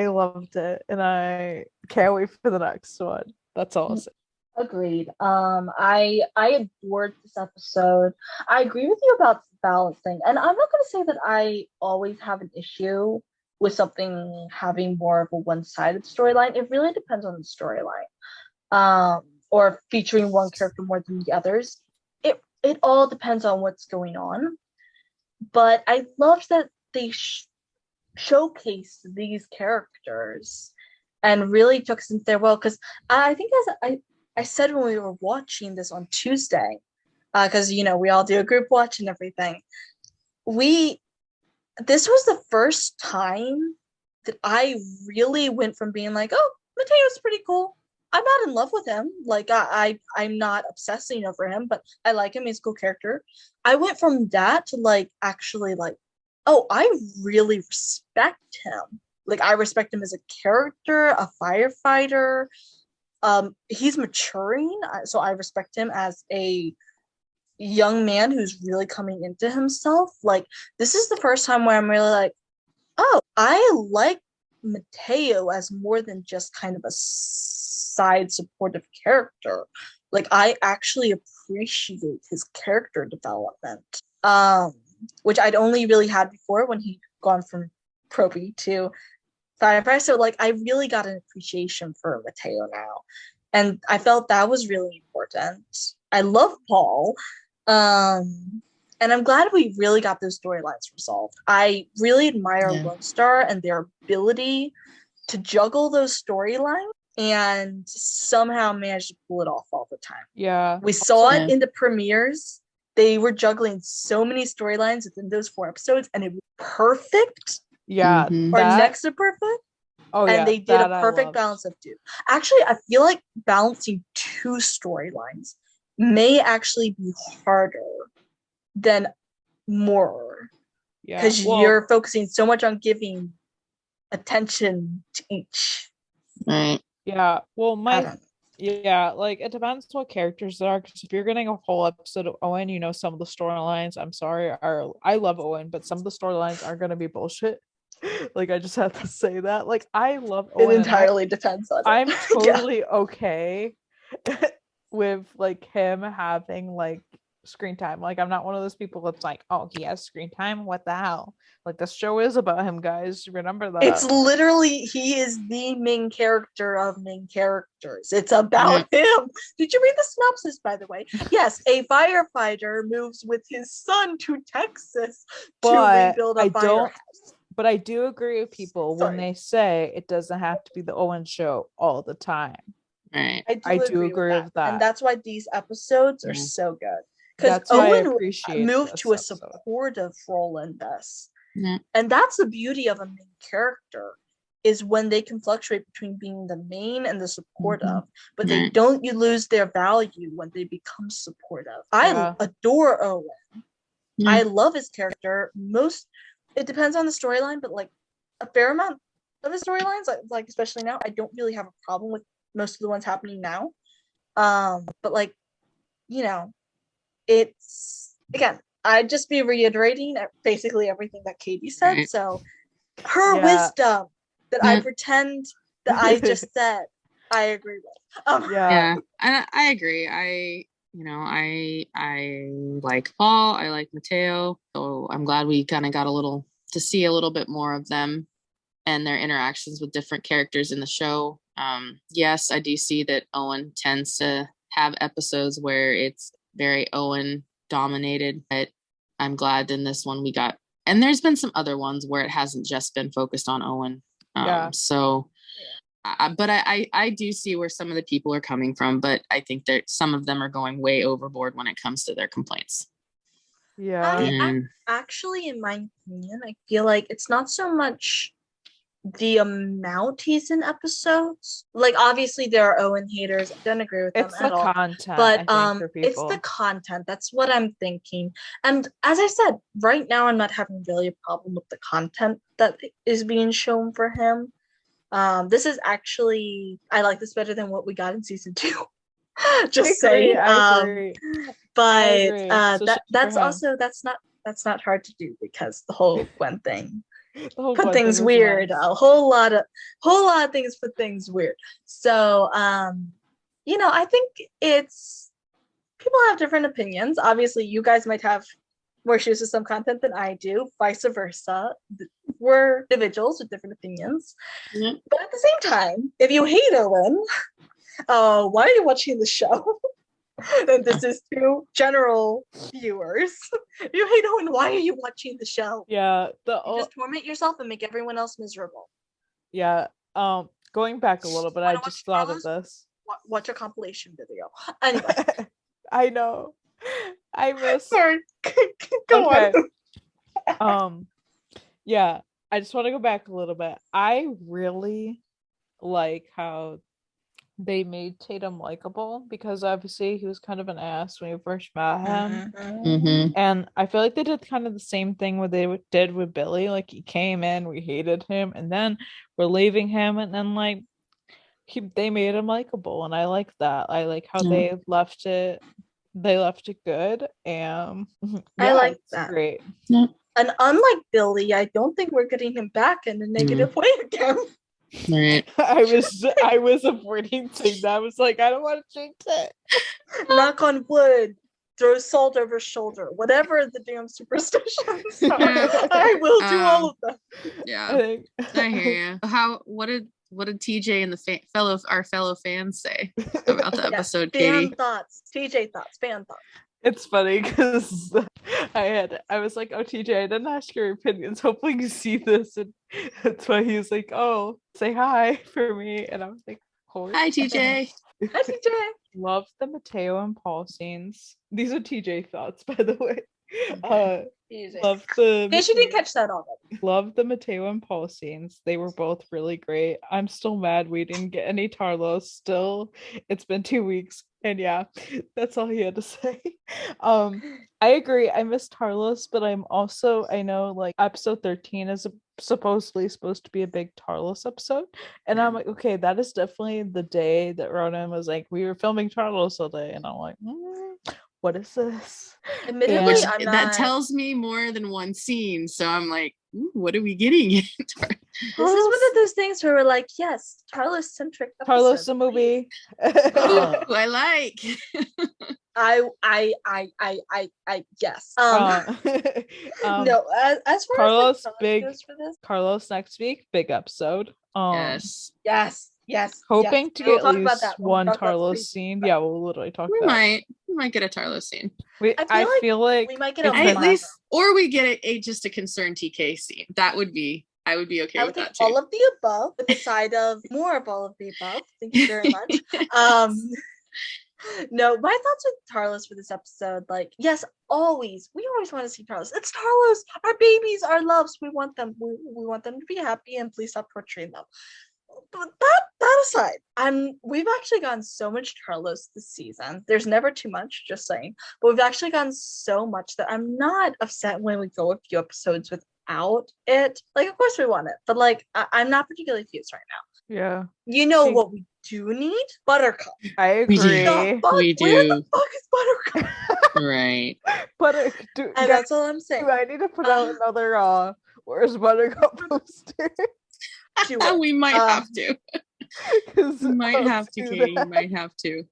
loved it, and I can't wait for the next one. That's all I'll say. Agreed. I adored this episode. I agree with you about the balance thing, and I'm not going to say that I always have an issue with something having more of a one-sided storyline. It really depends on the storyline, or featuring one character more than the others. It all depends on what's going on. But I loved that they showcased these characters and really took us into their world. Because I think, as I said when we were watching this on Tuesday, because we all do a group watch and everything, this was the first time that I really went from being like, oh, Mateo's pretty cool, I'm not in love with him, like I'm not obsessing over him, but I like him, he's a cool character. I went from that to like actually like, oh, I really respect him. Like, I respect him as a character, a firefighter. He's maturing, so I respect him as a young man who's really coming into himself. Like, this is the first time where I'm really like, oh, I like Mateo as more than just kind of a side supportive character. Like, I actually appreciate his character development, which I'd only really had before when he'd gone from Proby to Firefly. So like, I really got an appreciation for Mateo now, and I felt that was really important. I love Paul, and I'm glad we really got those storylines resolved. I really admire Lone Star and their ability to juggle those storylines and somehow manage to pull it off all the time. Yeah. We saw it in the premieres. They were juggling so many storylines within those 4 episodes, and it was perfect. Yeah. Or next to perfect. Oh, and they did a perfect balance of 2. Actually, I feel like balancing 2 storylines may actually be harder than more. Yeah. Because you're focusing so much on giving attention to each. Right. Yeah. Well, like, it depends what characters there are. Because if you're getting a whole episode of Owen, some of the storylines, I'm sorry, I love Owen, but some of the storylines are gonna be bullshit. Like, I just have to say that. Like, I love Owen. It entirely depends on it. I'm totally okay with like him having like screen time. Like, I'm not one of those people that's like, oh, he has screen time, what the hell? Like, this show is about him, guys, remember that. It's literally, he is the main character of main characters. It's about him. Did you read the synopsis, by the way? Yes, a firefighter moves with his son to Texas to rebuild a firehouse. But I do agree with people when they say it doesn't have to be the Owen show all the time. Right. I do agree with that. And that's why these episodes are so good. Because Owen moved to a supportive role in this. Mm-hmm. And that's the beauty of a main character, is when they can fluctuate between being the main and the supportive, but they don't lose their value when they become supportive. I adore Owen. I love his character. It depends on the storyline, but like a fair amount of the storylines, like especially now, I don't really have a problem with most of the ones happening now. But like, it's, again, I'd just be reiterating basically everything that Katie said. So her Yeah. wisdom that I pretend that I just said. I agree with. Yeah. I agree. I like Paul. I like Mateo. So I'm glad we kind of got to see a little bit more of them and their interactions with different characters in the show. Yes, I do see that Owen tends to have episodes where it's very Owen dominated, but I'm glad in this one we got, and there's been some other ones where it hasn't just been focused on Owen. So but I do see where some of the people are coming from, but I think that some of them are going way overboard when it comes to their complaints. Yeah. Actually, in my opinion, I feel like it's not so much the amount he's in episodes. Like, obviously there are Owen haters. I don't agree with them at all. Content, but I think, for it's the content. That's what I'm thinking. And as I said, right now I'm not having really a problem with the content that is being shown for him. This is actually, I like this better than what we got in season 2. Just saying. I agree. But that's not hard to do, because the whole Gwen thing put things weird. A whole lot of things put things weird. So I think it's, people have different opinions. Obviously you guys might have more issues with some content than I do, vice versa. We're individuals with different opinions. Mm-hmm. But at the same time, if you hate Owen, why are you watching the show? And this is to general viewers. If you hate Owen, why are you watching the show? Yeah, you just torment yourself and make everyone else miserable. Yeah. Going back a little bit, I just thought of this. Watch a compilation video. Anyway. I know. I miss. Sorry. Go on. Yeah. I just want to go back a little bit. I really like how they made Tatum likable, because obviously he was kind of an ass when we first met him. Mm-hmm. And I feel like they did kind of the same thing what they did with Billy. Like, he came in, we hated him, and then we're leaving him, and then like they made him likable, and I like that. I like how they left it good, and I like that. Great. Yeah. And unlike Billy, I don't think we're getting him back in a negative way again. Right. I was avoiding saying that. I was like, I don't want to jinx it. Knock on wood. Throw salt over shoulder. Whatever the damn superstitions are, I will do all of them. Yeah, I hear you. What did TJ and the our fellow fans say about the episode, Katie? Fan thoughts. TJ thoughts. Fan thoughts. It's funny because I was like, oh, TJ, I didn't ask your opinions. Hopefully you see this. And that's why he was like, oh, say hi for me. And I was like, hi, TJ. Hi, TJ. Love the Mateo and Paul scenes. These are TJ thoughts, by the way. Love the. In case you didn't catch that already. Love the Mateo and Paul scenes. They were both really great. I'm still mad we didn't get any Tarlos. Still, it's been 2 weeks. And yeah, that's all he had to say. I agree. I miss Tarlos, but I know like episode 13 is supposedly supposed to be a big Tarlos episode. And I'm like, okay, that is definitely the day that Ronan was like, we were filming Tarlos all day. And I'm like, what is this? Admittedly, that tells me more than one scene. So I'm like, what are we getting? This is one of those things where we're like, yes, Tarlos-centric episode. Tarlos the movie. Ooh, I like. I yes. No, as far Carlos, as like, big goes for this, Carlos next week, big episode. Yes. Hoping to get at least one Tarlos scene. Yeah, we'll literally talk about it. We might get a Tarlos scene. I feel like we might get at least, or we get just a concerned TK scene. I would be okay with that too. All of the above, with the side of more of all of the above. Thank you very much. No, my thoughts with Tarlos for this episode, like, yes, we always want to see Tarlos. It's Tarlos, our babies, our loves. We want them. We want them to be happy, and please stop torturing them. But that aside, we've actually gotten so much Tarlos this season. There's never too much, just saying. But we've actually gotten so much that I'm not upset when we go a few episodes without it. Like, of course we want it, but like, I'm not particularly fused right now. Yeah. You know what we do need? Buttercup. I agree. We do. Where the fuck is Buttercup? Right. And that's all I'm saying. Do I need to put out another Where's Buttercup poster? We might have to. You might I'll have to, do Katie. You that. might have to.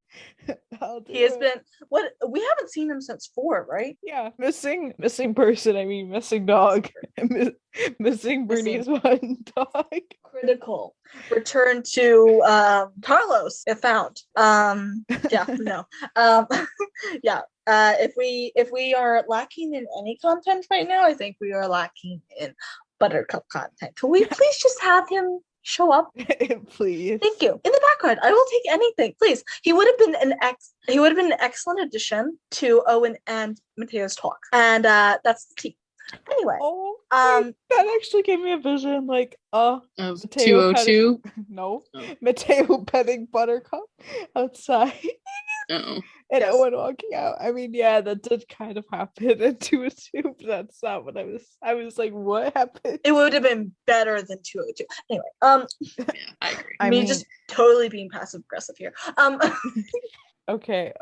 He has been what we haven't seen him since 4, right? Yeah, missing person. I mean, missing dog. Missing Bernie's one dog. Critical return to Carlos if found. Yeah, no. Yeah. If we are lacking in any content right now, I think we are lacking in Buttercup content. Can we please just have him show up? Please. Thank you. In the background, I will take anything, please. He would have been an excellent addition to Owen and Mateo's talk, and that's the key. Anyway, that actually gave me a vision, like of Mateo 202. No, Mateo petting Buttercup outside. Oh. And Owen walking out. I mean, yeah, that did kind of happen in 202, but that's not what I was like, what happened? It would have been better than 202. Anyway, yeah, I agree. I mean, just totally being passive aggressive here. Okay,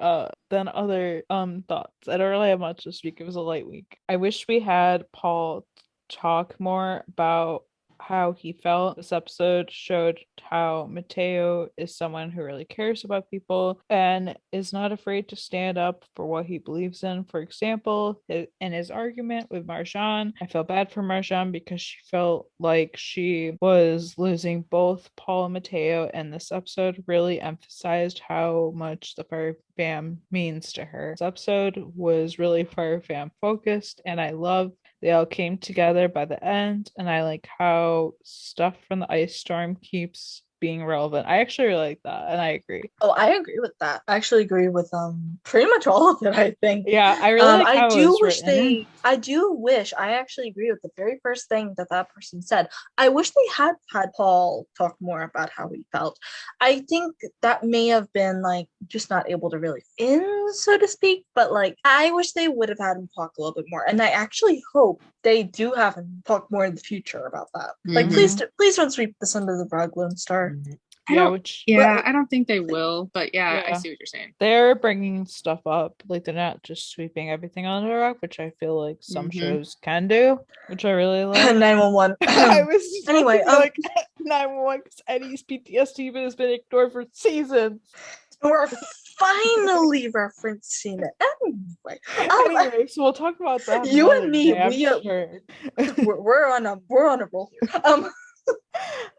then other thoughts. I don't really have much this week. It was a light week. I wish we had Paul talk more about how he felt. This episode showed how Mateo is someone who really cares about people and is not afraid to stand up for what he believes in. For example, in his argument with Marjan, I felt bad for Marjan because she felt like she was losing both Paul and Mateo, and this episode really emphasized how much the Fire Fam means to her. This episode was really Fire Fam focused, and I love they all came together by the end, and I like how stuff from the ice storm keeps being relevant. I actually really like that, and I agree. Oh, I agree with that. I actually agree with pretty much all of it, I think. Yeah, I really like how I do wish I actually agree with the very first thing that person said. I wish they had Paul talk more about how he felt. I think that may have been like just not able to really so to speak, but like I wish they would have had him talk a little bit more, and I actually hope they do have him talk more in the future about that. Mm-hmm. Like please don't sweep this under the rug, Lone Star. Mm-hmm. I don't think they will, but yeah, I see what you're saying. They're bringing stuff up, like they're not just sweeping everything under the rug, which I feel like some shows can do, which I really like. 911. I was anyway, like 911 because Eddie's PTSD has been ignored for seasons. We're finally referencing it. Anyway, so we'll talk about that. You and me, we're on a roll here.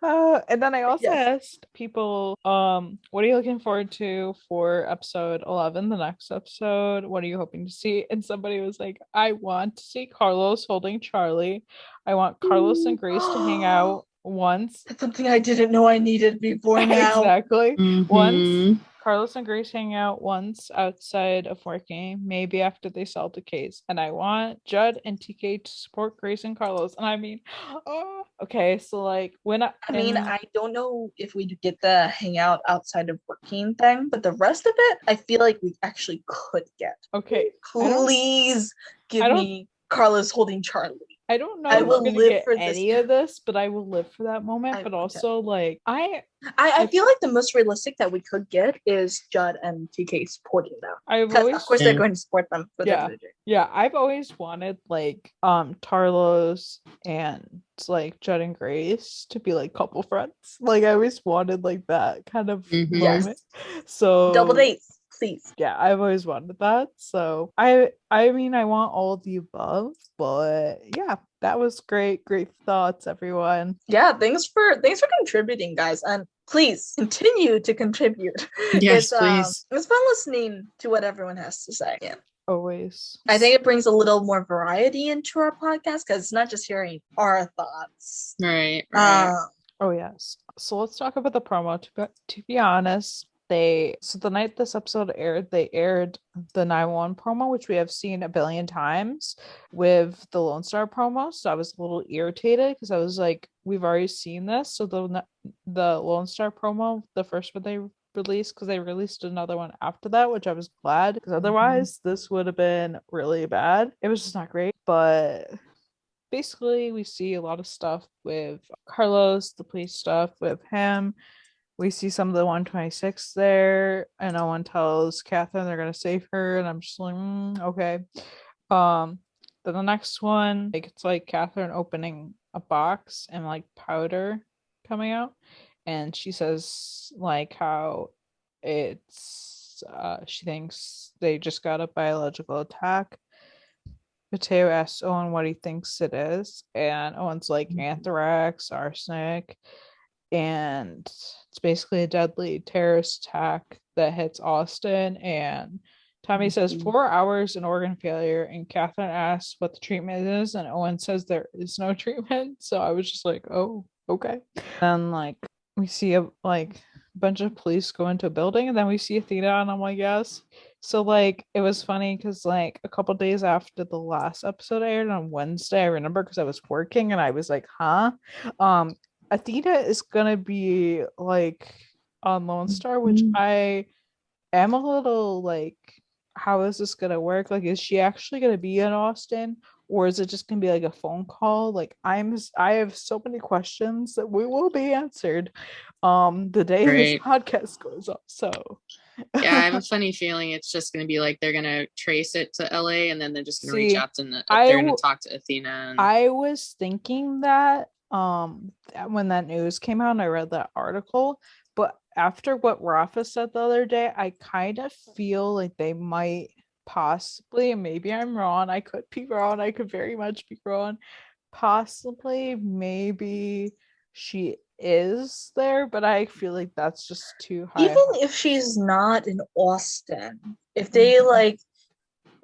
And then I also asked people, what are you looking forward to for episode 11, the next episode? What are you hoping to see? And somebody was like, I want to see Carlos holding Charlie. I want Carlos and Grace to hang out once. That's something I didn't know I needed before now. Exactly. Mm-hmm. Once. Carlos and Grace hang out once outside of working, maybe after they sell the case. And I want Judd and TK to support Grace and Carlos. And I mean, okay, so like I don't know if we get the hangout outside of working thing, but the rest of it, I feel like we actually could get. Okay. Please give me Carlos holding Charlie. I don't know if I'm gonna get any of this, but I will live for that moment. But also, like, I feel like the most realistic that we could get is Judd and TK supporting them. Of course, they're going to support them. Yeah. I've always wanted like Tarlos and like Judd and Grace to be like couple friends. Like I always wanted like that kind of moment. Yes. So double dates. Please. Yeah, I've always wanted that. So I mean I want all of the above, but yeah, that was great thoughts, everyone. Yeah, thanks for contributing, guys, and please continue to contribute. Yes, please. It's fun listening to what everyone has to say. Yeah. Always. I think it brings a little more variety into our podcast because it's not just hearing our thoughts. Right. Oh yes. So let's talk about the promo. To be honest, so the night this episode aired, they aired the 911 promo, which we have seen a billion times with the Lone Star promo. So I was a little irritated because I was like, we've already seen this. So the Lone Star promo, the first one they released, because they released another one after that, which I was glad, because otherwise this would have been really bad. It was just not great. But basically we see a lot of stuff with Carlos, the police stuff with him. We see some of the 126 there, and no one tells Catherine they're gonna save her, and I'm just like, okay. Then the next one, like it's like Catherine opening a box and like powder coming out, and she says like how it's she thinks they just got a biological attack. Mateo asks Owen what he thinks it is, and Owen's like anthrax, arsenic, and it's basically a deadly terrorist attack that hits Austin. And Tommy says 4 hours and organ failure, and Catherine asks what the treatment is, and Owen says there is no treatment. So I was just like, oh, okay. Then like we see a bunch of police go into a building, and then we see Athena, and I'm like, yes. So like it was funny because like a couple days after the last episode aired on Wednesday, I remember because I was working and I was like, huh? Athena is gonna be like on Lone Star, which I am a little like, how is this gonna work? Like, is she actually gonna be in Austin, or is it just gonna be like a phone call? Like, I have so many questions that we will be answered the day this podcast goes up. So yeah, I have a funny feeling it's just gonna be like they're gonna trace it to LA, and then they're just gonna reach out to they're gonna talk to Athena. I was thinking that when that news came out and I read that article, but after what Rafa said the other day, I kind of feel like they might possibly, and maybe I'm wrong, I could be wrong, I could very much be wrong, possibly maybe she is there, but I feel like that's just too high. Even if she's not in Austin, if they like,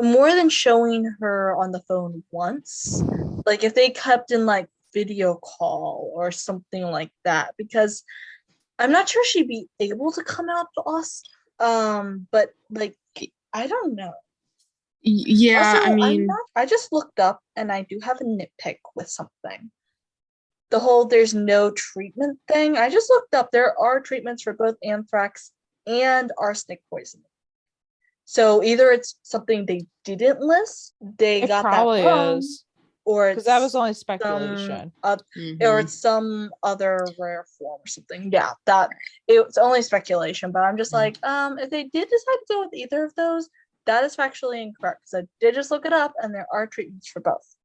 more than showing her on the phone once, like if they kept in like video call or something like that, because I'm not sure she'd be able to come out to us. But like, I don't know. Yeah, also, I mean, I just looked up, and I do have a nitpick with something. The whole there's no treatment thing. I just looked up. There are treatments for both anthrax and arsenic poisoning. So either it's something they didn't list, they got that wrong, is. Or because that was only speculation, or it's some other rare form or something. Yeah, that it's only speculation. But I'm just like, if they did decide to go with either of those, that is factually incorrect. Because I did just look it up, and there are treatments for both.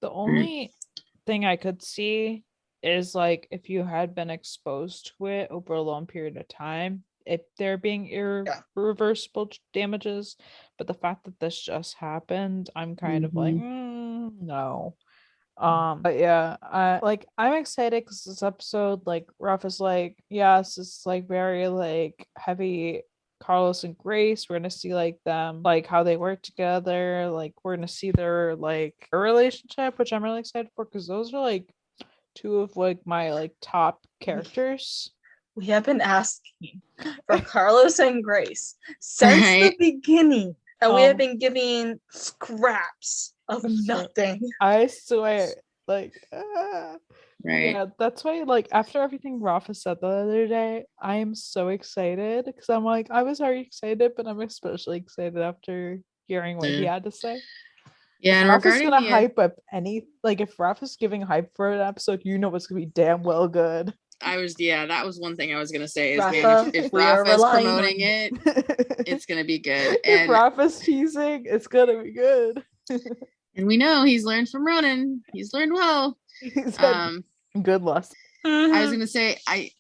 The only thing I could see is like if you had been exposed to it over a long period of time, if there being irreversible damages. But the fact that this just happened, I'm kind of like, no. But yeah, I'm excited because this episode, like Ruff is like, yes, it's like very like heavy Carlos and Grace. We're gonna see like them, like how they work together, like we're gonna see their like a relationship, which I'm really excited for because those are like two of like my like top characters. We have been asking for Carlos and Grace since the beginning, and we have been giving scraps of nothing. I swear, like, yeah, that's why, like, after everything Rafa said the other day, I am so excited because I'm like, I was already excited, but I'm especially excited after hearing what he had to say. Yeah, and Rafa's gonna hype up if Rafa's giving hype for an episode, you know it's gonna be damn well good. That was one thing I was gonna say is Rafa, if Rafa's promoting it, it's gonna be good. And if Rafa's teasing, it's gonna be good. And we know he's learned from Ronan. He's learned well. He's had good lesson. I was gonna say,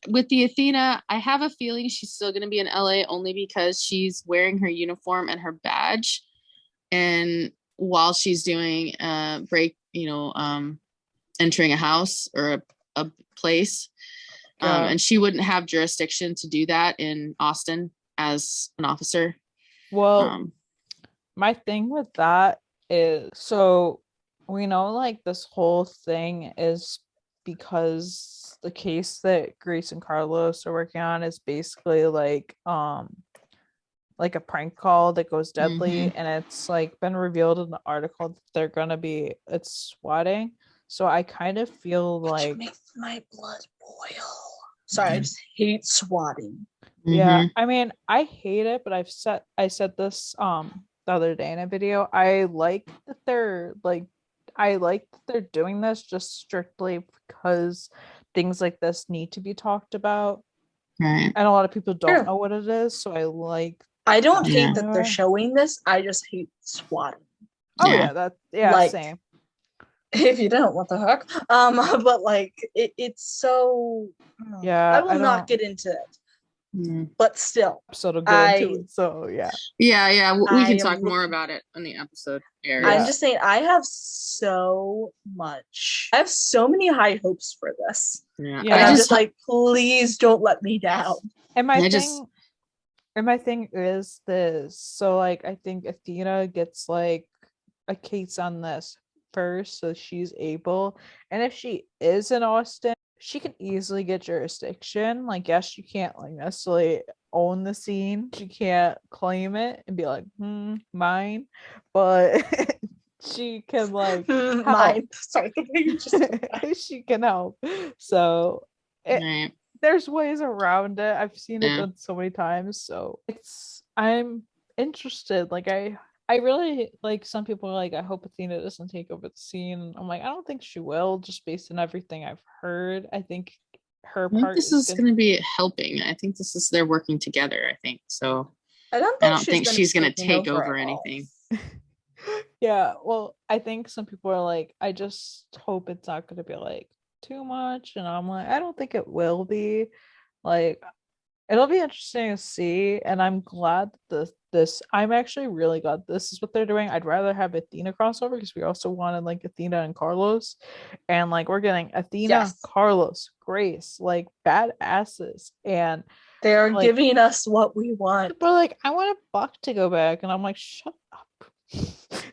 with the Athena, I have a feeling she's still gonna be in LA only because she's wearing her uniform and her badge, and while she's doing entering a house or a place. And she wouldn't have jurisdiction to do that in Austin as an officer. Well, my thing with that is, so we know like this whole thing is because the case that Grace and Carlos are working on is basically like a prank call that goes deadly, and it's like been revealed in the article that they're gonna be swatting. So I kind of feel like makes my blood boil. Sorry, I just hate swatting. Yeah, I mean, I hate it, but I said this the other day in a video. I like that they're doing this just strictly because things like this need to be talked about. Right. And a lot of people don't know what it is, so I don't hate that they're showing this. I just hate swatting. Oh yeah, same. If you don't, what the heck? But like it's so Yeah, I will I not don't- get into it. Mm. But still, episode will get into it. So yeah. Yeah, we I can am talk more looking- about it when the episode airs. I'm Yeah. just saying I have so many high hopes for this. Yeah, Yeah. And I I'm just just like, please don't let me down. And my I thing just- and my thing is this. So like I think Athena gets like a case on this first, so she's able. And if she is in Austin, she can easily get jurisdiction. Like, yes, she can't like necessarily own the scene. She can't claim it and be like, mine. But she can like help. Mine. Sorry, the way you just said that. She can help. So right. there's ways around it. I've seen it Yeah. done so many times. So I'm interested. Like I really like some people are like, I hope Athena doesn't take over the scene. I'm like, I don't think she will, just based on everything I've heard. I think her I think part this is going to be helping. I think they're working together. I think so. I don't I think don't think she's going to take over at all. anything. Yeah, well, I think some people are like, I just hope it's not going to be like too much, and I'm like, I don't think it will be. Like, it'll be interesting to see, and I'm glad that I'm actually really glad this is what they're doing. I'd rather have Athena crossover because we also wanted like Athena and Carlos, and like we're getting Athena, Yes. Carlos, Grace, like badasses, and They are like- giving us what we want. people are like, I want Buck to go back, and I'm like, shut up.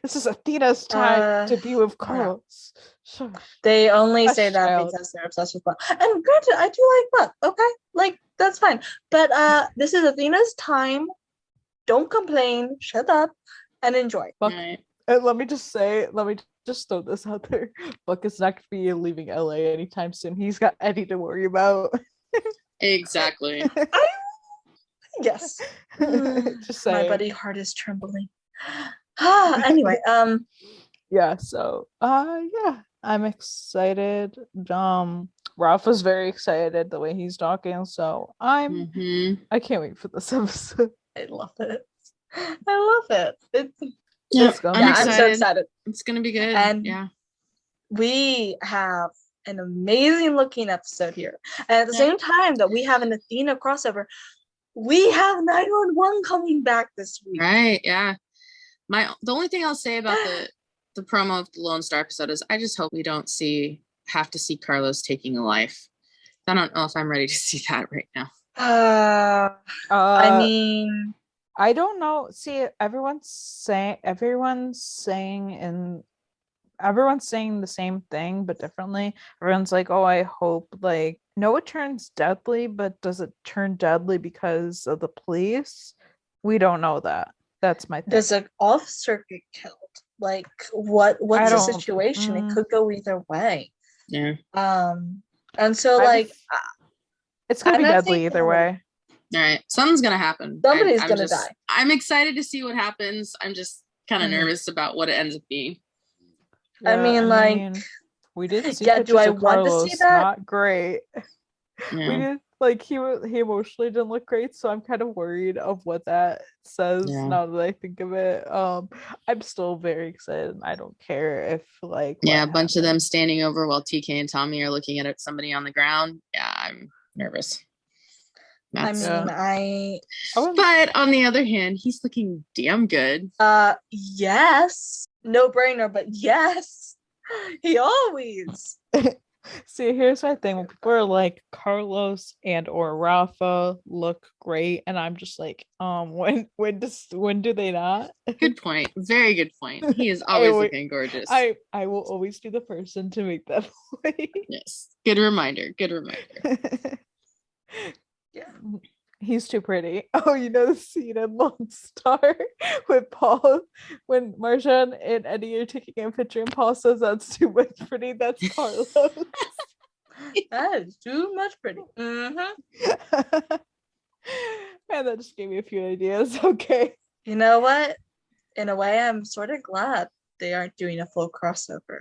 This is Athena's time to be with Carlos. Shush. They only A say that child. because they're obsessed with Buck. And granted, I do like Buck. Okay, like that's fine. But this is Athena's time. Don't complain. Shut up and enjoy. Buck, Right. and let me just throw this out there. Buck is not going to be leaving LA anytime soon. He's got Eddie to worry about. Exactly. Yes. Just My saying. buddy heart is trembling. Anyway, Yeah, so yeah, I'm excited. Rafa's very excited the way he's talking, so Mhm. I can't wait for this episode. I love it. I love it. Yep, gonna I'm be I'm so excited. excited. It's gonna be good. And- yeah. We have an amazing looking episode here. And at the Yeah. same time that we have an Athena crossover, we have 911 coming back this week. Right. Yeah. The only thing I'll say about the promo of the Lone Star episode is I just hope we don't have to see Carlos taking a life. I don't know if I'm ready to see that right now. I mean, I don't know. See, everyone's saying the same thing but differently. Everyone's like, oh, I hope like no, it turns deadly, but does it turn deadly because of the police? We don't know that. That's my thing. does an officer get killed? Like, what's the don't- situation? It could go either way. Yeah. And so I like, It's gonna be I'm not deadly either thinking- way. All right. Something's gonna happen. Somebody's I'm gonna just- die. I'm excited to see what happens. I'm just kind of Mhm. nervous about what it ends up being. I mean, like, we did see yeah, pictures do I of want to see Carlos, that? not great. We Yeah. did like he emotionally didn't look great, so I'm kind of worried of what that says Yeah. now that I think of it. I'm still very excited. I don't care if like Yeah, a what bunch of them happens. standing over while TK and Tommy are looking at somebody on the ground. Yeah, I'm nervous. I That's- mean, I wouldn't- But on the other hand, he's looking damn good. yes, no brainer, but yes, he always. See, here's my thing. When people are like Carlos and or Rafa look great, and I'm just like, when do they not? Good point. Very good point. He is I always would- looking gorgeous. I will always be the person to make that point. Yes. Good reminder. Good reminder. Yeah. He's too pretty. Oh, you know the scene in Lone Star with Paul when Marjan and Eddie are taking a picture and Paul says that's too much pretty. That's Carlos. That is too much pretty. Man, that just gave me a few ideas. Okay. You know what? In a way, I'm sort of glad they aren't doing a full crossover.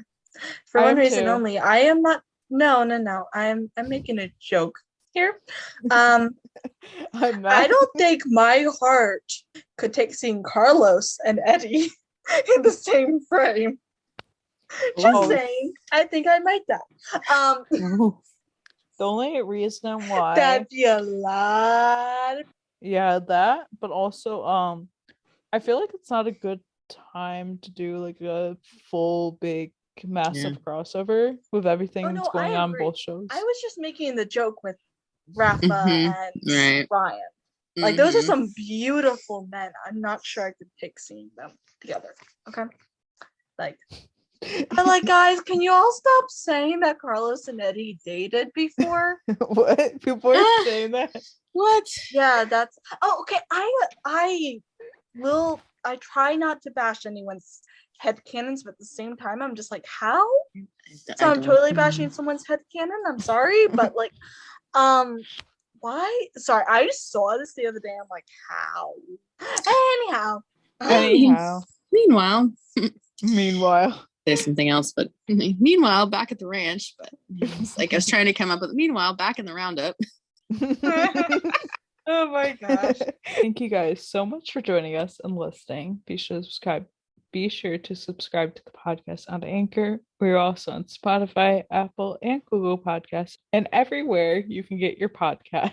For I one am reason too. only, I am not. No. I'm making a joke here. I'm I don't think my heart could take seeing Carlos and Eddie in the same frame. Just saying. I think I might die. The only reason why That'd be a lot. Yeah, that, but also I feel like it's not a good time to do like a full big massive crossover with everything that's going on both shows. I was just making the joke with Rafa and Ryan. Like those are some beautiful men. I'm not sure I could pick seeing them together. Okay. Like but like guys, can you all stop saying that Carlos and Eddie dated before? What? People are saying that? What? Yeah, that's okay. I try not to bash anyone's headcanons, but at the same time I'm just like, how? So I'm totally bashing someone's headcanon. I'm sorry, but like why? Sorry, I just saw this the other day. I'm like, how? Anyhow. Meanwhile. There's something else, but meanwhile, back at the ranch. But it's like I was trying to come up with meanwhile, back in the roundup. Oh my gosh. Thank you guys so much for joining us and listening. Be sure to subscribe to the podcast on Anchor. We're also on Spotify, Apple, and Google Podcasts, and everywhere you can get your podcasts.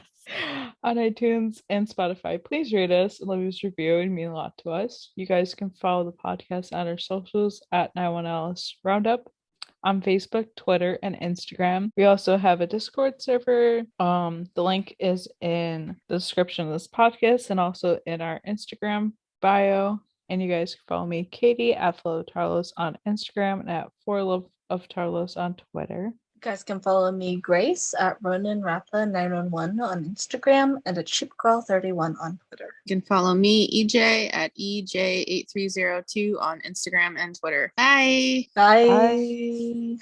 On iTunes and Spotify, please rate us and leave us a review. It would mean a lot to us. You guys can follow the podcast on our socials at 91LS Roundup on Facebook, Twitter, and Instagram. We also have a Discord server. The link is in the description of this podcast and also in our Instagram bio. And you guys can follow me, Katie, at Flow Tarlos on Instagram and at For Love of Tarlos on Twitter. You guys can follow me, Grace, at RonanRappa911 on Instagram and at ShipGirl31 on Twitter. You can follow me, EJ, at EJ8302 on Instagram and Twitter. Bye. Bye.